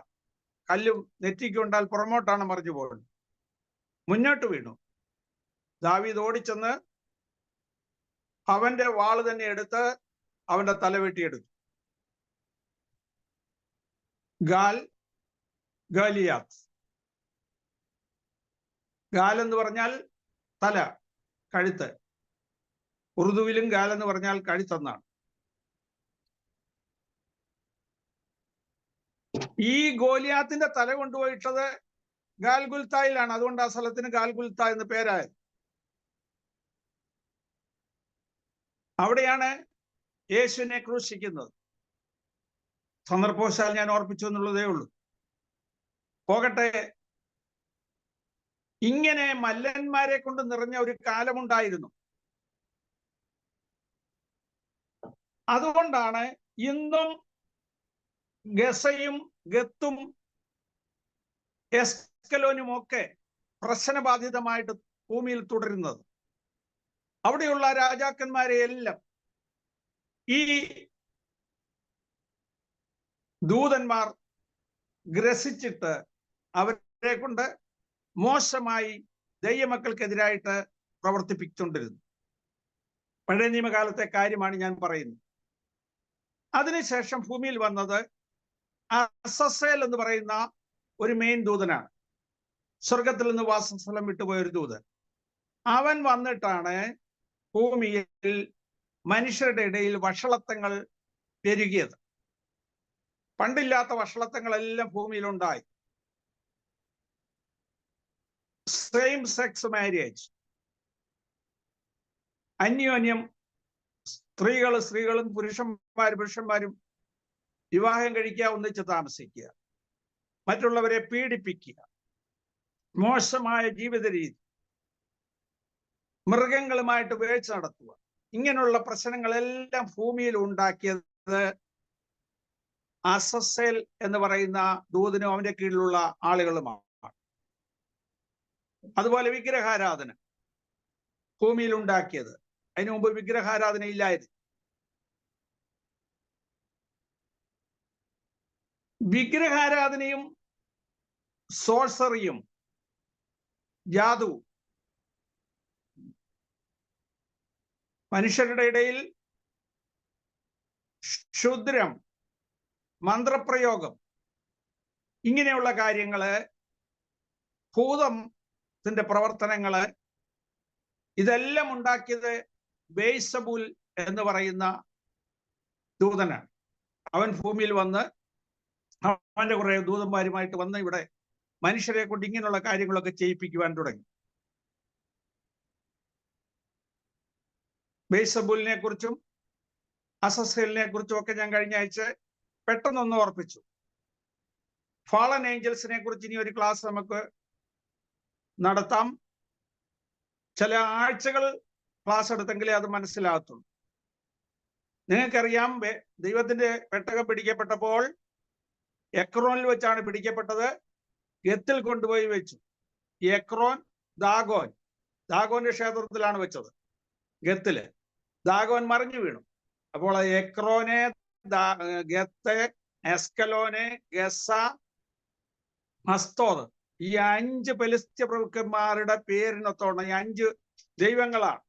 കല്ലും നെറ്റിക്ക് കൊണ്ടാൽ പുറമോട്ടാണ് മറിഞ്ഞു പോകുന്നത്. മുന്നോട്ട് വീണു. ദാവീദ് ഓടിച്ചെന്ന് അവന്റെ വാള് തന്നെ എടുത്ത് അവന്റെ തല വെട്ടിയെടുത്തു. ഗാലിയാത്ത്. ഗാൽ എന്ന് പറഞ്ഞാൽ തല, കഴുത്ത്. ഉറുദുവിലും ഗാൽ എന്ന് പറഞ്ഞാൽ കഴുത്തെന്നാണ്. ഈ ഗോലിയാത്തിന്റെ തല കൊണ്ടുപോയിട്ടത് ഗാൽഗുൽത്തായിലാണ്. അതുകൊണ്ട് ആ സ്ഥലത്തിന് ഗാൽഗുൽത്ത എന്ന് പേരായത്. അവിടെയാണ് യേശുവിനെ ക്രൂശിക്കുന്നത്. സന്ദർഭവശാൽ ഞാൻ ഓർപ്പിച്ചു എന്നുള്ളതേ ഉള്ളൂ. പോകട്ടെ, ഇങ്ങനെ മല്ലന്മാരെ കൊണ്ട് നിറഞ്ഞ ഒരു കാലമുണ്ടായിരുന്നു. അതുകൊണ്ടാണ് ഇന്നും ഗസയും ഗത്തും എസ്കലോനും ഒക്കെ പ്രശ്നബാധിതമായിട്ട് ഭൂമിയിൽ തുടരുന്നത്. അവിടെയുള്ള രാജാക്കന്മാരെ എല്ലാം ഈ ദൂതന്മാർ ഗ്രസിച്ചിട്ട് അവരെ കൊണ്ട് മോശമായി ദൈവമക്കൾക്കെതിരായിട്ട് പ്രവർത്തിപ്പിച്ചുകൊണ്ടിരുന്നു. പഴയ നിയമകാലത്തെ കാര്യമാണ് ഞാൻ പറയുന്നത്. അതിനുശേഷം ഭൂമിയിൽ വന്നത് അസസേൽ എന്ന് പറയുന്ന ഒരു മെയിൻ ദൂതനാണ്. സ്വർഗത്തിൽ നിന്ന് വാസസ്ഥലം വിട്ടുപോയ ഒരു ദൂതൻ. അവൻ വന്നിട്ടാണ് ഭൂമിയിൽ മനുഷ്യരുടെ ഇടയിൽ വഷളത്തങ്ങൾ പെരുകിയത്. പണ്ടില്ലാത്ത വഷളത്തങ്ങളെല്ലാം ഭൂമിയിലുണ്ടായി. സെയിം സെക്സ് മാരേജ്, അന്യോന്യം സ്ത്രീകളും പുരുഷന്മാരും വിവാഹം കഴിക്കുക, ഒന്നിച്ച് താമസിക്കുക, മറ്റുള്ളവരെ പീഡിപ്പിക്കുക, മോശമായ ജീവിത രീതി, മൃഗങ്ങളുമായിട്ട് വേഴ്ച നടത്തുക, ഇങ്ങനെയുള്ള പ്രശ്നങ്ങളെല്ലാം ഭൂമിയിൽ ഉണ്ടാക്കിയത് അസസേൽ എന്ന് പറയുന്ന ദൂതനും അവന്റെ കീഴിലുള്ള ആളുകളുമാണ്. അതുപോലെ വിഗ്രഹാരാധന ഭൂമിയിൽ ഉണ്ടാക്കിയത്. അതിനു മുമ്പ് വിഗ്രഹാരാധന ഇല്ലായിരുന്നു. വിഗ്രഹാരാധനയും സോഴ്സറിയും ജാദുവും മനുഷ്യരുടെ ഇടയിൽ ക്ഷുദ്രം, മന്ത്രപ്രയോഗം, ഇങ്ങനെയുള്ള കാര്യങ്ങള്, ഭൂതത്തിന്റെ പ്രവർത്തനങ്ങള്, ഇതെല്ലാം ഉണ്ടാക്കിയത് ബേസബൂൽ എന്ന് പറയുന്ന ദൂതനാണ്. അവൻ ഭൂമിയിൽ വന്ന് അവന്റെ കുറെ ദൂതന്മാരുമായിട്ട് വന്ന് ഇവിടെ മനുഷ്യരെ കൊണ്ട് ഇങ്ങനെയുള്ള കാര്യങ്ങളൊക്കെ ചെയ്യിപ്പിക്കുവാൻ തുടങ്ങി. ബേസബൂലിനെ കുറിച്ചും അസസേലിനെ കുറിച്ചും ഒക്കെ ഞാൻ കഴിഞ്ഞ ആഴ്ച പെട്ടെന്നൊന്ന് ഓർപ്പിച്ചു. ഫാളൻ ഏഞ്ചൽസിനെ കുറിച്ച് ഇനി ഒരു ക്ലാസ് നമുക്ക് നടത്താം. ചില ആഴ്ചകൾ ക്ലാസ് എടുത്തെങ്കിലേ അത് മനസ്സിലാകത്തുള്ളൂ. നിങ്ങൾക്കറിയാം, ദൈവത്തിന്റെ പെട്ടകം പിടിക്കപ്പെട്ടപ്പോൾ എക്രോനിൽ വെച്ചാണ് പിടിക്കപ്പെട്ടത്. ഗത്തിൽ കൊണ്ടുപോയി വെച്ചു. എക്രോൻ, ദാഗോന്റെ ക്ഷേത്രത്തിലാണ് വെച്ചത്. ഗത്തില് ദാഗോൻ മറിഞ്ഞു വീണു. അപ്പോൾ എക്രോനെ, ഗത്ത്, എസ്കലോനെ, ഗസ, അസ്തോദ്, ഈ 5 ഫെലിസ്ത്യ പ്രഭുക്കന്മാരുടെ പേരിനൊത്തോണം ഈ 5 ദൈവങ്ങളാണ്.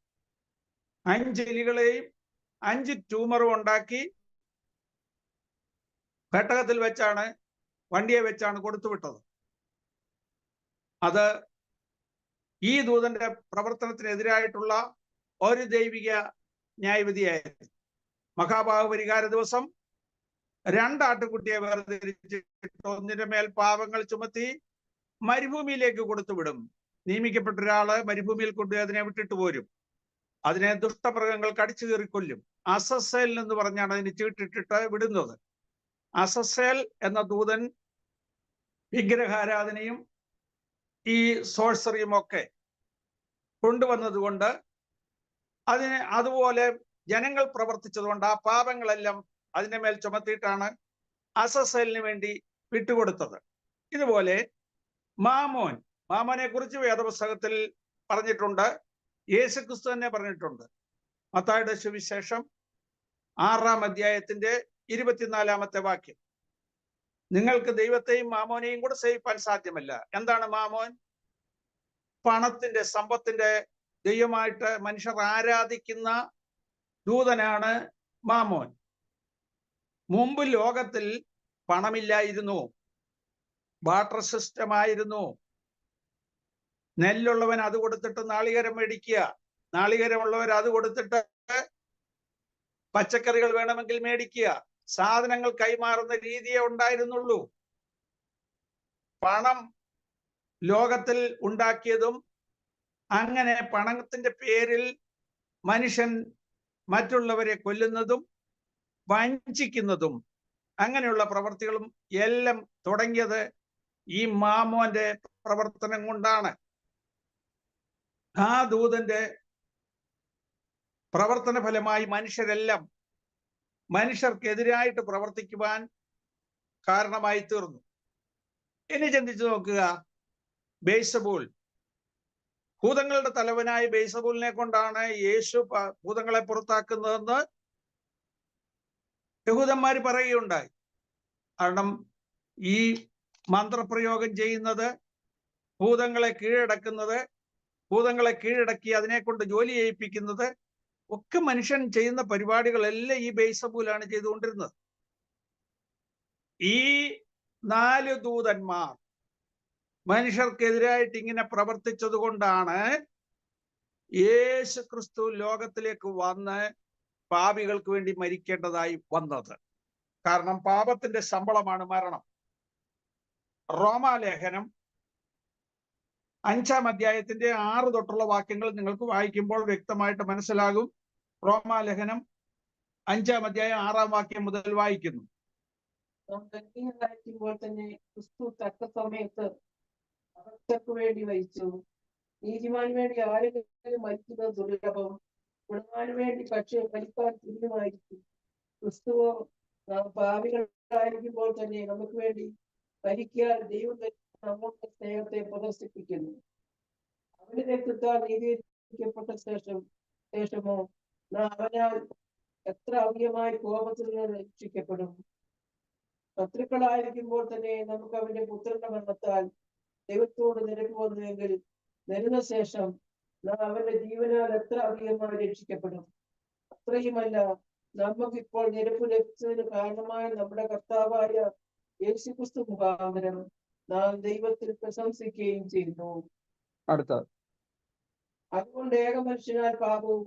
5 എലികളെയും 5 ട്യൂമറും ഉണ്ടാക്കി പെട്ടകത്തിൽ വെച്ചാണ്, വണ്ടിയെ വെച്ചാണ് കൊടുത്തുവിട്ടത്. അത് ഈ ദൂതന്റെ പ്രവർത്തനത്തിനെതിരായിട്ടുള്ള ഒരു ദൈവിക ന്യായവിധിയായിരുന്നു. മഹാപാപപരിഹാര ദിവസം 2 ആട്ടുകുട്ടിയെ വേർതിരിച്ചിട്ട് ഒന്നിന്റെ മേൽ പാപങ്ങൾ ചുമത്തി മരുഭൂമിയിലേക്ക് കൊടുത്തുവിടും. നിയമിക്കപ്പെട്ട ഒരാള് മരുഭൂമിയിൽ കൊണ്ടുപോയി അതിനെ വിട്ടിട്ട് പോരും. അതിനെ ദുഷ്ടമൃഗങ്ങൾ കടിച്ചു കീറിക്കൊല്ലും. അസസേൽ എന്ന് പറഞ്ഞാണ് അതിന് ചീട്ടിട്ടിട്ട് വിടുന്നത്. അസസേൽ എന്ന ദൂതൻ വിഗ്രഹാരാധനയും ഈ സോഴ്സറിയും ഒക്കെ കൊണ്ടുവന്നത് കൊണ്ട് അതുപോലെ ജനങ്ങൾ പ്രവർത്തിച്ചതുകൊണ്ട് ആ പാപങ്ങളെല്ലാം അതിന്റെ മേൽ ചുമത്തിയിട്ടാണ് അസസേലിന് വേണ്ടി വിട്ടുകൊടുത്തത്. ഇതുപോലെ മാമോനെ കുറിച്ച് വേദപുസ്തകത്തിൽ പറഞ്ഞിട്ടുണ്ട്. യേശുക്രിസ്തു തന്നെ പറഞ്ഞിട്ടുണ്ട്. മത്തായിയുടെ സുവിശേഷം 6-ാം അധ്യായത്തിന്റെ 24-ാമത്തെ വാക്യം, നിങ്ങൾക്ക് ദൈവത്തെയും മാമോനെയും കൂടെ സേവിപ്പാൻ സാധ്യമല്ല. എന്താണ് മാമോൻ? പണത്തിന്റെ, സമ്പത്തിന്റെ ദൈവമായിട്ട് മനുഷ്യർ ആരാധിക്കുന്ന ദൂതനാണ് മാമോൻ. മുമ്പ് ലോകത്തിൽ പണമില്ലായിരുന്നു, ബാർട്ടർ സിസ്റ്റം ആയിരുന്നു. നെല്ലുള്ളവൻ അത് കൊടുത്തിട്ട് നാളികേരം മേടിക്കുക, നാളികേരമുള്ളവർ അത് കൊടുത്തിട്ട് പച്ചക്കറികൾ വേണമെങ്കിൽ മേടിക്കുക. സാധനങ്ങൾ കൈമാറുന്ന രീതിയേ ഉണ്ടായിരുന്നുള്ളൂ. പണം ലോകത്തിൽ ഉണ്ടാക്കിയതും അങ്ങനെ പണത്തിന്റെ പേരിൽ മനുഷ്യൻ മറ്റുള്ളവരെ കൊല്ലുന്നതും വഞ്ചിക്കുന്നതും അങ്ങനെയുള്ള പ്രവർത്തികളും എല്ലാം തുടങ്ങിയത് ഈ മാമോന്റെ പ്രവർത്തനം കൊണ്ടാണ്. ആ ദൂതന്റെ പ്രവർത്തന ഫലമായി മനുഷ്യർക്കെതിരായിട്ട് പ്രവർത്തിക്കുവാൻ കാരണമായി തീർന്നു. ഇനി ചിന്തിച്ചു നോക്കുക, ബേസബൂൾ, ഭൂതങ്ങളുടെ തലവനായ ബേസബൂലിനെ കൊണ്ടാണ് യേശു ഭൂതങ്ങളെ പുറത്താക്കുന്നതെന്ന് യഹൂദന്മാർ പറയുകയുണ്ടായി. കാരണം ഈ മന്ത്രപ്രയോഗം ചെയ്യുന്നത്, ഭൂതങ്ങളെ കീഴടക്കി അതിനെ കൊണ്ട് ജോലി ചെയ്യിപ്പിക്കുന്നത് ഒക്കെ മനുഷ്യൻ ചെയ്യുന്ന പരിപാടികളെല്ലാം ഈ ബേസബൂലാണ് ചെയ്തുകൊണ്ടിരുന്നത്. ഈ 4 ദൂതന്മാർ മനുഷ്യർക്കെതിരായിട്ട് ഇങ്ങനെ പ്രവർത്തിച്ചത് കൊണ്ടാണ് യേശു ക്രിസ്തു ലോകത്തിലേക്ക് വന്ന് പാപികൾക്ക് വേണ്ടി മരിക്കേണ്ടതായി വന്നത്. കാരണം പാപത്തിന്റെ ശമ്പളമാണ് മരണം. റോമാലേഖനം 5-ാം അധ്യായത്തിന്റെ 6 തൊട്ടുള്ള വാക്യങ്ങൾ നിങ്ങൾക്ക് വായിക്കുമ്പോൾ വ്യക്തമായിട്ട് മനസ്സിലാകും. റോമാലേഖനം 5-ാം അധ്യായം 6-ാം വാക്യം മുതൽ വായിക്കുന്നു. തന്നെ ക്രിസ്തു തക്ക സമയത്ത് അവർക്ക് വേണ്ടി മരിച്ചു. നീതിമാന് വേണ്ടി ആരെങ്കിലും മരിക്കുന്നത് ദുർലഭം, ഗുണവാന് വേണ്ടി പക്ഷേ മരിക്കാൻ തുല്യമായിരിക്കും. ക്രിസ്തുവോ നാം പാപികളായിരിക്കുമ്പോൾ തന്നെ നമുക്ക് വേണ്ടി മരിക്കാൻ ദൈവം നമ്മുടെ സ്നേഹത്തെ പ്രദർശിപ്പിക്കുന്നു. അവന്റെ രക്തത്താൽ നീതീകരിക്കപ്പെട്ട ശേഷമോ നാം അവനാൽ എത്ര അധികമായി കോപത്തിൽ നിന്ന് രക്ഷിക്കപ്പെടും. ശത്രുക്കളായിരിക്കുമ്പോൾ തന്നെ നമുക്ക് അവന്റെ പുത്രന്റെ മരണത്താൽ ദൈവത്തോട് നിരപ്പ് വന്നുവെങ്കിൽ വരുന്ന ശേഷം നാം അവന്റെ ജീവനാൽ എത്ര അധികമായി രക്ഷിക്കപ്പെടും. അത്രയുമല്ല, നമുക്കിപ്പോൾ നിരപ്പ് ലഭിച്ചതിന് കാരണമായ നമ്മുടെ കർത്താവായ യേശുക്രിസ്തു മുഖാന്തരം നാം ദൈവത്തിൽ പ്രശംസിക്കുകയും ചെയ്യുന്നു. അടുത്തത്, അതുകൊണ്ട് ഏകമനുഷ്യനാൽ പാപവും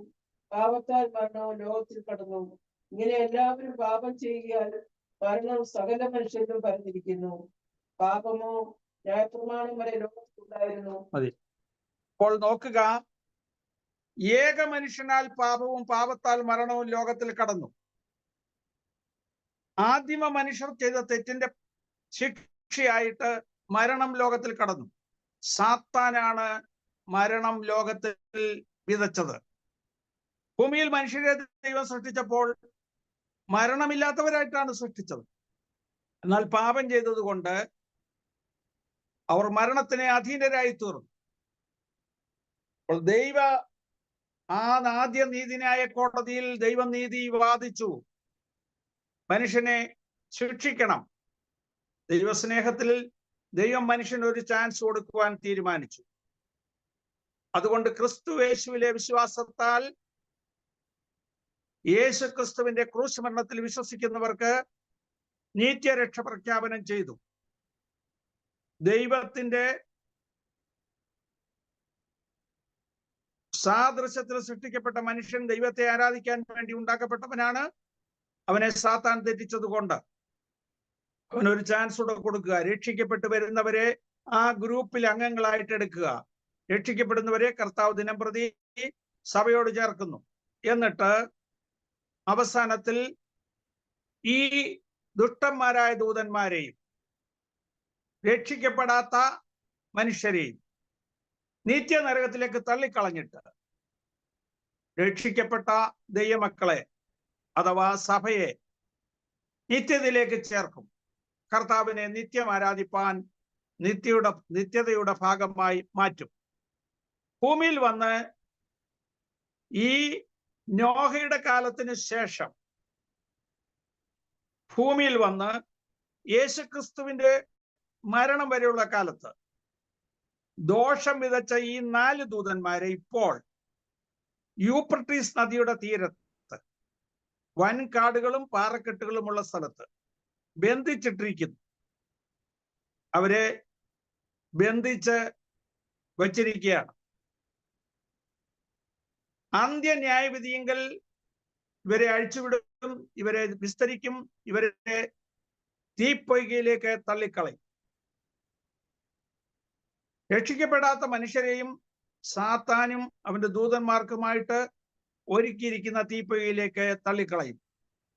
പാപത്താൽ മരണവും ലോകത്തിൽ കടന്നു. ഇങ്ങനെ എല്ലാവരും പാപം ചെയ്യാൽ മരണം സകല മനുഷ്യരിലും പരന്നിരിക്കുന്നു. പാപമോ ന്യായപ്രമാണം വരെ ലോകത്തിലുണ്ടായിരുന്നു. അപ്പോൾ നോക്കുക, ഏക മനുഷ്യനാൽ പാപവും പാപത്താൽ മരണവും ലോകത്തിൽ കടന്നു. ആദിമ മനുഷ്യർ ചെയ്ത തെറ്റിന്റെ ശിക്ഷയായിട്ട് മരണം ലോകത്തിൽ കടന്നു. സാത്താനാണ് മരണം ലോകത്തിൽ വിതച്ചത്. ഭൂമിയിൽ മനുഷ്യരെ ദൈവം സൃഷ്ടിച്ചപ്പോൾ മരണമില്ലാത്തവരായിട്ടാണ് സൃഷ്ടിച്ചത്. എന്നാൽ പാപം ചെയ്തത് കൊണ്ട് അവർ മരണത്തിന് അധീനരായി തീർന്നു. അപ്പോൾ ആദ്യ നീതിന്യായ കോടതിയിൽ ദൈവം നീതി വാദിച്ചു. മനുഷ്യനെ ശിക്ഷിക്കണം. ദൈവസ്നേഹത്തിൽ ദൈവം മനുഷ്യന് ഒരു ചാൻസ് കൊടുക്കുവാൻ തീരുമാനിച്ചു. അതുകൊണ്ട് ക്രിസ്തു യേശുവിലെ വിശ്വാസത്താൽ യേശു ക്രിസ്തുവിന്റെ ക്രൂശ് മരണത്തിൽ വിശ്വസിക്കുന്നവർക്ക് നിത്യരക്ഷ പ്രഖ്യാപനം ചെയ്തു. ദൈവത്തിന്റെ സാദൃശ്യത്തിൽ സൃഷ്ടിക്കപ്പെട്ട മനുഷ്യൻ ദൈവത്തെ ആരാധിക്കാൻ വേണ്ടി ഉണ്ടാക്കപ്പെട്ടവനാണ്. അവനെ സാത്താൻ തെറ്റിച്ചത് കൊണ്ട് അവനൊരു ചാൻസ് കൂടെ കൊടുക്കുക. രക്ഷിക്കപ്പെട്ട് വരുന്നവരെ ആ ഗ്രൂപ്പിൽ അംഗങ്ങളായിട്ട് എടുക്കുക. രക്ഷിക്കപ്പെടുന്നവരെ കർത്താവ് ദിനംപ്രതി സഭയോട് ചേർക്കുന്നു. എന്നിട്ട് അവസാനത്തിൽ ഈ ദുഷ്ടന്മാരായ ദൂതന്മാരെയും രക്ഷിക്കപ്പെടാത്ത മനുഷ്യരെയും നിത്യനരകത്തിലേക്ക് തള്ളിക്കളഞ്ഞിട്ട് രക്ഷിക്കപ്പെട്ട ദൈവമക്കളെ അഥവാ സഭയെ നിത്യതയിലേക്ക് ചേർക്കും. കർത്താവിനെ നിത്യം ആരാധിപ്പാൻ നിത്യതയുടെ ഭാഗമായി മാറ്റും. ഭൂമിയിൽ വന്ന് ഈ നോഹയുടെ കാലത്തിന് ശേഷം ഭൂമിയിൽ വന്ന് യേശുക്രിസ്തുവിന്റെ മരണം വരെയുള്ള കാലത്ത് ദോഷം വിതച്ച ഈ 4 ദൂതന്മാരെ ഇപ്പോൾ യൂഫ്രട്ടീസ് നദിയുടെ തീരത്ത് വൻകാടുകളും പാറക്കെട്ടുകളുമുള്ള സ്ഥലത്ത് ബന്ധിച്ചിട്ടിരിക്കുന്നു. അവരെ ബന്ധിച്ച് വച്ചിരിക്കുകയാണ്. അന്ത്യന്യായവിധിയെങ്കിൽ ഇവരെ അഴിച്ചുവിടും, ഇവരെ വിസ്തരിക്കും, ഇവരെ തീപ്പൊയ്കയിലേക്ക് തള്ളിക്കളയും. രക്ഷിക്കപ്പെടാത്ത മനുഷ്യരെയും സാത്താനും അവന്റെ ദൂതന്മാർക്കുമായിട്ട് ഒരുക്കിയിരിക്കുന്ന തീപ്പൊയ്കയിലേക്ക് തള്ളിക്കളയും.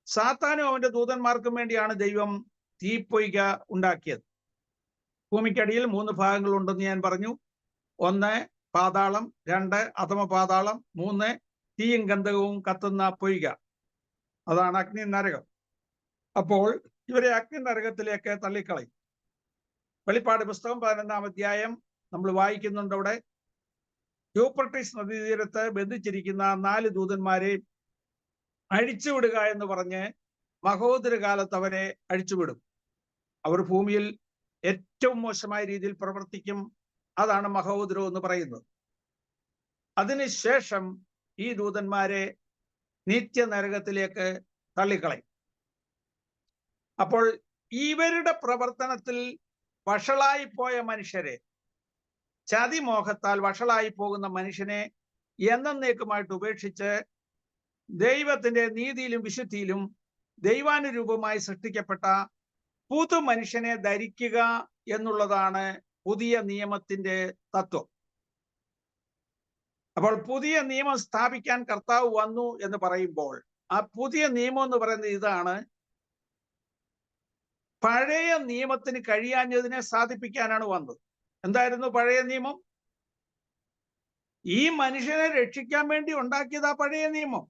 സാത്താനും അവന്റെ ദൂതന്മാർക്കും വേണ്ടിയാണ് ദൈവം തീപ്പൊയ്ക ഉണ്ടാക്കിയത്. ഭൂമിക്കടിയിൽ 3 ഭാഗങ്ങളുണ്ടെന്ന് ഞാൻ പറഞ്ഞു. 1 പാതാളം, 2 അധമ പാതാളം, 3 തീയും ഗന്ധകവും കത്തുന്ന പൊയ്ക. അതാണ് അഗ്നി നരകം. അപ്പോൾ ഇവരെ അഗ്നി നരകത്തിലേക്ക് തള്ളിക്കളയും. വെളിപ്പാട് പുസ്തകം 11-ാം അധ്യായം നമ്മൾ വായിക്കുന്നുണ്ട്. അവിടെ യൂഫ്രട്ടീസ് നദീതീരത്ത് ബന്ധിച്ചിരിക്കുന്ന 4 ദൂതന്മാരെ അഴിച്ചുവിടുക എന്ന് പറഞ്ഞ് മഹോദര കാലത്ത് അവരെ അഴിച്ചുവിടും. അവർ ഭൂമിയിൽ ഏറ്റവും മോശമായ രീതിയിൽ പ്രവർത്തിക്കും. അതാണ് മഹോദരം എന്ന് പറയുന്നത്. അതിനുശേഷം ഈ ദൂതന്മാരെ നിത്യനരകത്തിലേക്ക് തള്ളിക്കളയും. അപ്പോൾ ഇവരുടെ പ്രവർത്തനത്തിൽ വഷളായി പോയ മനുഷ്യരെ, ചതിമോഹത്താൽ വഷളായി പോകുന്ന മനുഷ്യനെ എന്നേക്കുമായിട്ട് ഉപേക്ഷിച്ച് ദൈവത്തിന്റെ നീതിയിലും വിശുദ്ധിയിലും ദൈവാനുരൂപമായി സൃഷ്ടിക്കപ്പെട്ട പുതു മനുഷ്യനെ ധരിക്കുക എന്നുള്ളതാണ് പുതിയ നിയമത്തിന്റെ തത്വം. അപ്പോൾ പുതിയ നിയമം സ്ഥാപിക്കാൻ കർത്താവ് വന്നു എന്ന് പറയുമ്പോൾ ആ പുതിയ നിയമം എന്ന് പറയുന്നത് ഇതാണ്: പഴയ നിയമത്തിന് കഴിയാഞ്ഞതിനെ സാധിപ്പിക്കാനാണ് വന്നത്. എന്തായിരുന്നു പഴയ നിയമം? ഈ മനുഷ്യനെ രക്ഷിക്കാൻ വേണ്ടി ഉണ്ടാക്കിയത് ആ പഴയ നിയമം.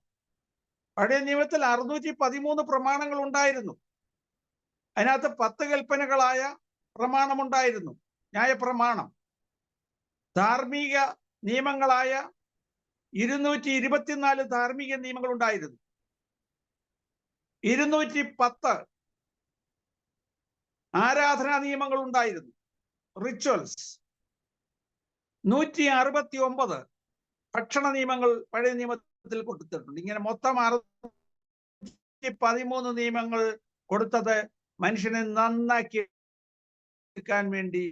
പഴയ നിയമത്തിൽ 613 പ്രമാണങ്ങൾ ഉണ്ടായിരുന്നു. അതിനകത്ത് 10 കൽപ്പനകളായ പ്രമാണമുണ്ടായിരുന്നു, ന്യായപ്രമാണം. ധാർമ്മിക നിയമങ്ങളായ 224 ധാർമ്മിക നിയമങ്ങൾ ഉണ്ടായിരുന്നു. 210 ആരാധനാ നിയമങ്ങൾ ഉണ്ടായിരുന്നു, റിച്വൽസ്. 169 ഭക്ഷണ നിയമങ്ങൾ പഴയ നിയമത്തിൽ കൊടുത്തിട്ടുണ്ട്. ഇങ്ങനെ മൊത്തം 613 നിയമങ്ങൾ കൊടുത്തത് മനുഷ്യനെ നന്നാക്കി എടുക്കാൻ വേണ്ടി.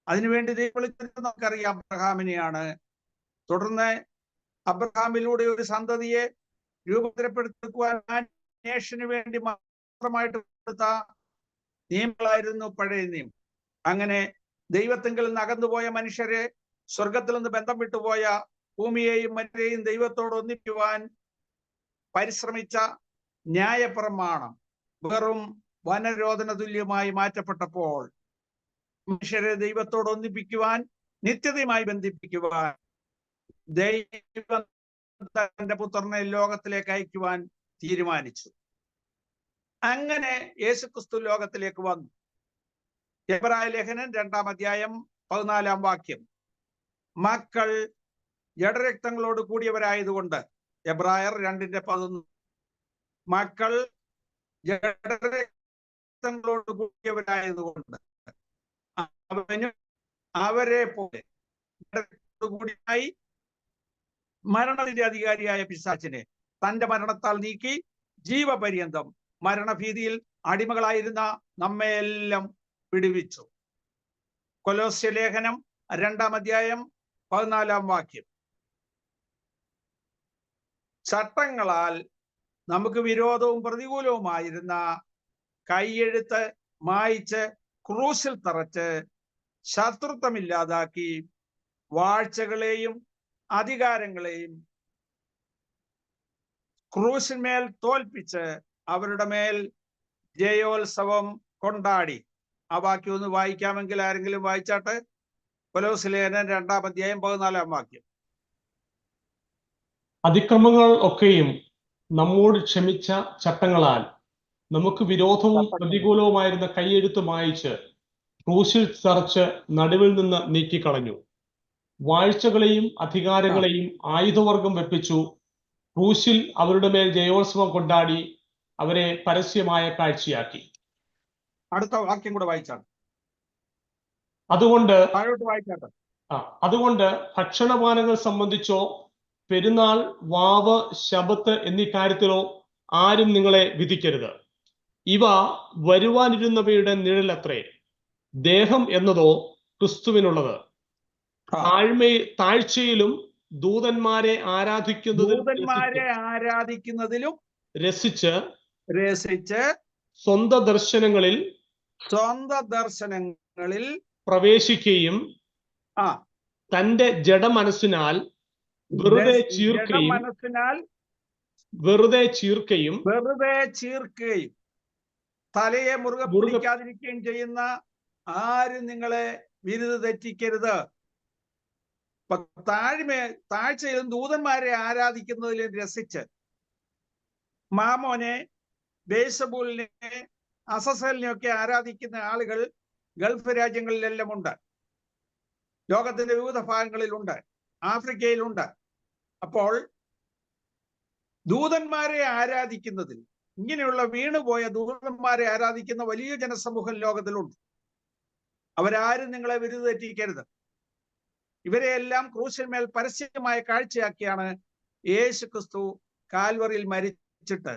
അതിനുവേണ്ടി ദൈവം വിളിച്ചത് നമുക്കറിയാം, അബ്രഹാമിനെയാണ്. തുടർന്ന് അബ്രഹാമിലൂടെ ഒരു സന്തതിയെ രൂപാന്തരപ്പെടുത്തുവാൻ നേഷന് വേണ്ടി മാത്രമായിട്ട് കൊടുത്ത നിയമങ്ങളായിരുന്നു പഴയ നിയമം. അങ്ങനെ ദൈവത്തിങ്കിൽ നിന്ന് അകന്നുപോയ മനുഷ്യരെ, സ്വർഗത്തിൽ നിന്ന് ബന്ധം വിട്ടുപോയ ഭൂമിയെയും മനുഷ്യരെയും ദൈവത്തോട് ഒന്നിപ്പിക്കുവാൻ പരിശ്രമിച്ച ന്യായപ്രമാണം വെറും വനരോധന തുല്യമായി മാറ്റപ്പെട്ടപ്പോൾ മനുഷ്യരെ ദൈവത്തോട് ഒന്നിപ്പിക്കുവാൻ, നിത്യതയുമായി ബന്ധിപ്പിക്കുവാൻ ദൈവം തന്റെ പുത്രനെ ലോകത്തിലേക്ക് അയക്കുവാൻ തീരുമാനിച്ചു. അങ്ങനെ യേശുക്രിസ്തു ലോകത്തിലേക്ക് വന്നു. എബ്രായ ലേഖനം 2-ാം അധ്യായം 14-ാം വാക്യം: മക്കൾ ജഡരക്തങ്ങളോട് കൂടിയവരായതുകൊണ്ട്, എബ്രായർ 2:11, മക്കൾ ജഡരക്തങ്ങളോട് കൂടിയവരായതുകൊണ്ട് അവനും അവരെ പോലെ കൂടിയായി മരണത്തിന്റെ അധികാരിയായ പിശാചിനെ തന്റെ മരണത്താൽ നീക്കി ജീവപര്യന്തം മരണഭീതിയിൽ അടിമകളായിരുന്ന നമ്മെയെല്ലാം വിടുവിച്ചു. കൊലോസ്യ ലേഖനം 2-ാം അധ്യായം 14-ാം വാക്യം: ചട്ടങ്ങളാൽ നമുക്ക് വിരോധവും പ്രതികൂലവുമായിരുന്ന കൈയെഴുത്ത് മായിച്ച് ക്രൂശിൽ തറച്ച് ശത്രുത്വമില്ലാതാക്കി വാഴ്ചകളെയും അധികാരങ്ങളെയും ക്രൂശിന്മേൽ തോൽപ്പിച്ച് അവരുടെ മേൽ ജയോത്സവം കൊണ്ടാടി. ആ വാക്യം ഒന്ന് വായിക്കാമെങ്കിൽ ആരെങ്കിലും വായിച്ചാട്ടെ. കൊലോസ്യലേഖനം 2-ാം അധ്യായം 14-ാം വാക്യം. അതിക്രമങ്ങൾ ഒക്കെയും നമ്മോട് ക്ഷമിച്ച ചട്ടങ്ങളാൽ നമുക്ക് വിരോധവും പ്രതികൂലവുമായിരുന്ന കൈയെഴുത്ത് മായിച്ച് ക്രൂശിൽ തറച്ച് നടുവിൽ നിന്ന് നീക്കിക്കളഞ്ഞു. വാഴ്ചകളെയും അധികാരങ്ങളെയും ആയുധവർഗം വെപ്പിച്ചു. ക്രൂശിൽ അവരുടെ മേൽ ജയോത്സവം കൊണ്ടാടി അവരെ പരസ്യമായ കാഴ്ചയാക്കി. അടുത്ത വാക്യം കൂടെ വായിച്ചാണ്. അതുകൊണ്ട് വായിച്ചാട്ടെ. അതുകൊണ്ട് ഭക്ഷണപാനങ്ങൾ സംബന്ധിച്ചോ പെരുന്നാൾ, വാവ്, ശബത്ത് എന്നീ കാര്യത്തിലോ ആരും നിങ്ങളെ വിധിക്കരുത്. ഇവ വരുവാനിരുന്നവയുടെ നിഴലത്രേ. ദേഹം എന്നതോ ക്രിസ്തുവിനുള്ളത്. താഴ്ചയിലും ദൂതന്മാരെ ആരാധിക്കുന്നതിലും രസിച്ച് സ്വന്തം ദർശനങ്ങളിൽ പ്രവേശിക്കുകയും തന്റെ ജഡമനസ്സിനാൽ വെറുതെ ചീർക്കുകയും തലയെ മുറുകെ പിടിക്കാതിരിക്കുകയും ചെയ്യുന്ന ആരും നിങ്ങളെ വിരുത് തെറ്റിക്കരുത്. താഴ്ചയിലും ദൂതന്മാരെ ആരാധിക്കുന്നതിലും രസിച്ച് മാമോനെ, ബേസബൂലിനെ, അസസലിനെ ഒക്കെ ആരാധിക്കുന്ന ആളുകൾ ഗൾഫ് രാജ്യങ്ങളിലെല്ലാം ഉണ്ട്. ലോകത്തിന്റെ വിവിധ ഭാഗങ്ങളിലുണ്ട്, ആഫ്രിക്കയിലുണ്ട്. അപ്പോൾ ദൂതന്മാരെ ആരാധിക്കുന്നതിൽ, ഇങ്ങനെയുള്ള വീണുപോയ ദൂതന്മാരെ ആരാധിക്കുന്ന വലിയ ജനസമൂഹം ലോകത്തിലുണ്ട്. അവരാരും നിങ്ങളെ വിരുത് തെറ്റിക്കരുത്. ഇവരെയെല്ലാം ക്രൂശിന്മേൽ പരസ്യമായ കാഴ്ചയാക്കിയാണ് യേശു ക്രിസ്തു കാൽവറിയിൽ മരിച്ചിട്ട്.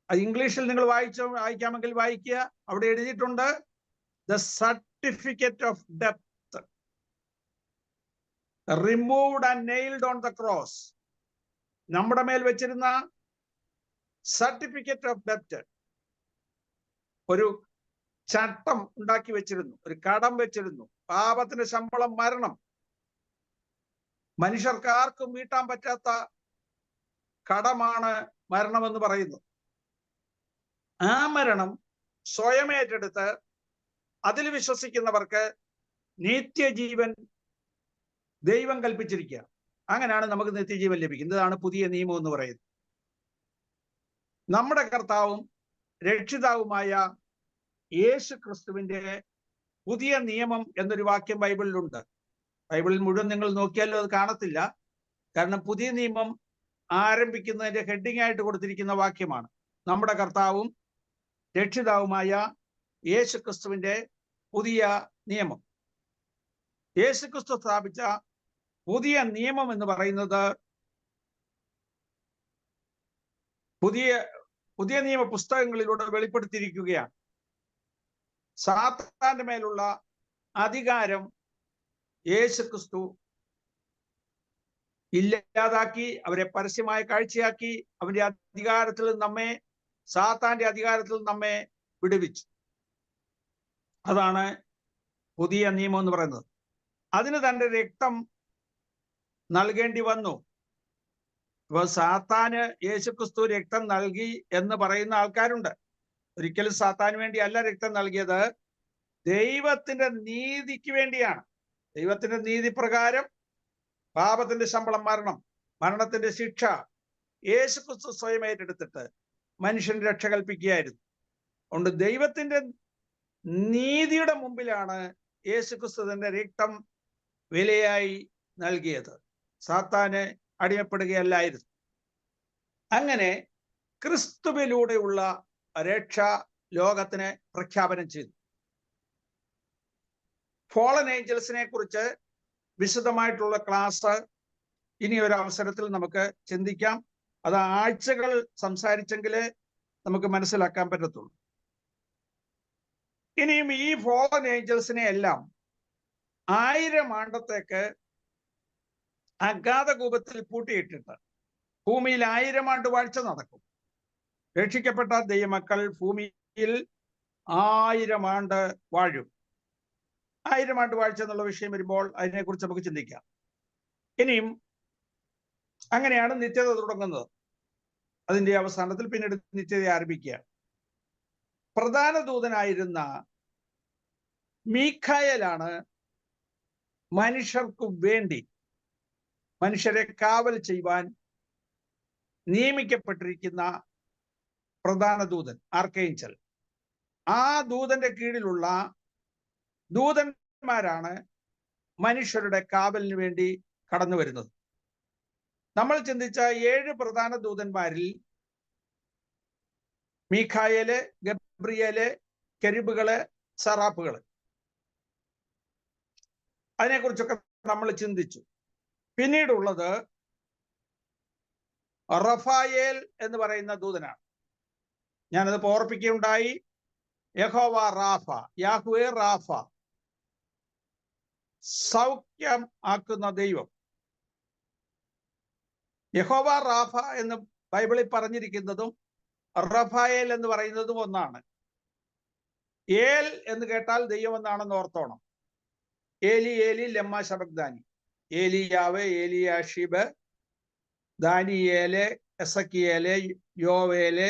ഇംഗ്ലീഷിൽ നിങ്ങൾ വായിക്കാമെങ്കിൽ വായിക്കുക. അവിടെ എഴുതിയിട്ടുണ്ട്, the certificate of depth removed and nailed on the cross. നമ്മുടെ മേൽ വെച്ചിരുന്ന സർട്ടിഫിക്കറ്റ് ഓഫ് ഡെപ്റ്റ്, ഒരു ചട്ടം ഉണ്ടാക്കി വെച്ചിരുന്നു, ഒരു കടം വെച്ചിരുന്നു. പാപത്തിന്റെ ശമ്പളം മരണം. മനുഷ്യർക്ക് ആർക്കും വീട്ടാൻ പറ്റാത്ത കടമാണ് മരണമെന്ന് പറയുന്നു. ആ മരണം സ്വയം ഏറ്റെടുത്ത് അതിൽ വിശ്വസിക്കുന്നവർക്ക് നിത്യജീവൻ ദൈവം കൽപ്പിച്ചിരിക്കുക. അങ്ങനെയാണ് നമുക്ക് നിത്യജീവൻ ലഭിക്കുന്നത്. ഇതാണ് പുതിയ നിയമം എന്ന് പറയുന്നത്. നമ്മുടെ കർത്താവും രക്ഷിതാവുമായ യേശു ക്രിസ്തുവിന്റെ പുതിയ നിയമം എന്നൊരു വാക്യം ബൈബിളിലുണ്ട്. ബൈബിളിൽ മുഴുവൻ നിങ്ങൾ നോക്കിയാലും അത് കാണത്തില്ല. കാരണം പുതിയ നിയമം ആരംഭിക്കുന്നതിന്റെ ഹെഡിങ് ആയിട്ട് കൊടുത്തിരിക്കുന്ന വാക്യമാണ്. നമ്മുടെ കർത്താവും രക്ഷിതാവുമായ യേശു ക്രിസ്തുവിന്റെ പുതിയ നിയമം. യേശു ക്രിസ്തു സ്ഥാപിച്ച പുതിയ നിയമം എന്ന് പറയുന്നത് പുതിയ നിയമ പുസ്തകങ്ങളിലൂടെ വെളിപ്പെടുത്തിയിരിക്കുകയാണ്. സാത്താന്റെ മേലുള്ള അധികാരം യേശു ക്രിസ്തു ഇല്ലാതാക്കി, അവരെ പരസ്യമായ കാഴ്ചയാക്കി. അവന്റെ അധികാരത്തിൽ നമ്മെ, സാത്താന്റെ അധികാരത്തിൽ നമ്മെ വിടുവിച്ചു. അതാണ് പുതിയ നിയമം എന്ന് പറയുന്നത്. അതിന് തന്റെ രക്തം നൽകേണ്ടി വന്നു. ഇപ്പൊ സാത്താന് യേശുക്രിസ്തു രക്തം നൽകി എന്ന് പറയുന്ന ആൾക്കാരുണ്ട്. ഒരിക്കലും സാത്താന് വേണ്ടി അല്ല രക്തം നൽകിയത്, ദൈവത്തിന്റെ നീതിക്ക് വേണ്ടിയാണ്. ദൈവത്തിന്റെ നീതി പ്രകാരം പാപത്തിന്റെ ശമ്പളം മരണം, മരണത്തിന്റെ ശിക്ഷ യേശുക്രിസ്തു സ്വയം ഏറ്റെടുത്തിട്ട് മനുഷ്യന് രക്ഷ കൽപ്പിക്കുകയായിരുന്നു. അതുകൊണ്ട് ദൈവത്തിന്റെ നീതിയുടെ മുമ്പിലാണ് യേശുക്രിസ്തു തന്റെ രക്തം വിലയായി നൽകിയത്. സാത്താന് അടിമപ്പെടുകയല്ലായിരുന്നു. അങ്ങനെ ക്രിസ്തുവിലൂടെയുള്ള രക്ഷ ലോകത്തിന് പ്രഖ്യാപനം ചെയ്തു. ഫോളൻ ഏഞ്ചൽസിനെ കുറിച്ച് വിശദമായിട്ടുള്ള ക്ലാസ് ഇനി ഒരു അവസരത്തിൽ നമുക്ക് ചിന്തിക്കാം. അത് ആഴ്ചകൾ സംസാരിച്ചെങ്കിലേ നമുക്ക് മനസ്സിലാക്കാൻ പറ്റത്തുള്ളൂ. ഇനിയും ഈ ഫോളൻ ഏഞ്ചൽസിനെ എല്ലാം 1000 ആണ്ടത്തേക്ക് അഗാധകൂപത്തിൽ പൂട്ടിയിട്ടിട്ട് ഭൂമിയിൽ 1000 ആണ്ട് വാഴ്ച നടക്കും. രക്ഷിക്കപ്പെട്ട ദൈവമക്കൾ ഭൂമിയിൽ 1000 ആണ്ട് വാഴും. 1000 ആണ്ട് വാഴ്ച എന്നുള്ള വിഷയം വരുമ്പോൾ അതിനെക്കുറിച്ച് നമുക്ക് ചിന്തിക്കാം. ഇനിയും അങ്ങനെയാണ് നിത്യത തുടങ്ങുന്നത്. അതിന്റെ അവസാനത്തിൽ പിന്നീട് നിത്യത ആരംഭിക്കുക. പ്രധാന ദൂതനായിരുന്ന മീഖായേലാണ് മനുഷ്യർക്കു വേണ്ടി മനുഷ്യരെ കാവൽ ചെയ്യുവാൻ നിയമിക്കപ്പെട്ടിരിക്കുന്ന പ്രധാന ദൂതൻ, ആർക്കേഞ്ചൽ. ആ ദൂതന്റെ കീഴിലുള്ള ദൂതന്മാരാണ് മനുഷ്യരുടെ കാവലിന് വേണ്ടി കടന്നു വരുന്നത്. നമ്മൾ ചിന്തിച്ച 7 പ്രധാന ദൂതന്മാരിൽ മീഖായേല്, ഗബ്രിയേല്, കെരൂബുകള്, സറാഫുകള്, അതിനെക്കുറിച്ചൊക്കെ നമ്മൾ ചിന്തിച്ചു. പിന്നീടുള്ളത് റഫായേൽ എന്ന് പറയുന്ന ദൂതനാണ്. ഞാനത് ഓർപ്പിക്കുകയുണ്ടായി. യഹോവ റാഫ, യാഹ്വേ റാഫ, സൗഖ്യം ആക്കുന്ന ദൈവം. യഹോവ റാഫ എന്ന് ബൈബിളിൽ പറഞ്ഞിരിക്കുന്നതും റഫായേൽ എന്ന് പറയുന്നതും ഒന്നാണ്. ഏൽ എന്ന് കേട്ടാൽ ദൈവം എന്നാണെന്ന് ഓർത്തോണം. ഏലി ഏലി ലമ്മ ശബക്ദാനി, ഏലിയാവ്, ഏലിയാഷിബ്, ദാനിയേല്, എസക്കിയേല്, യോവേല്,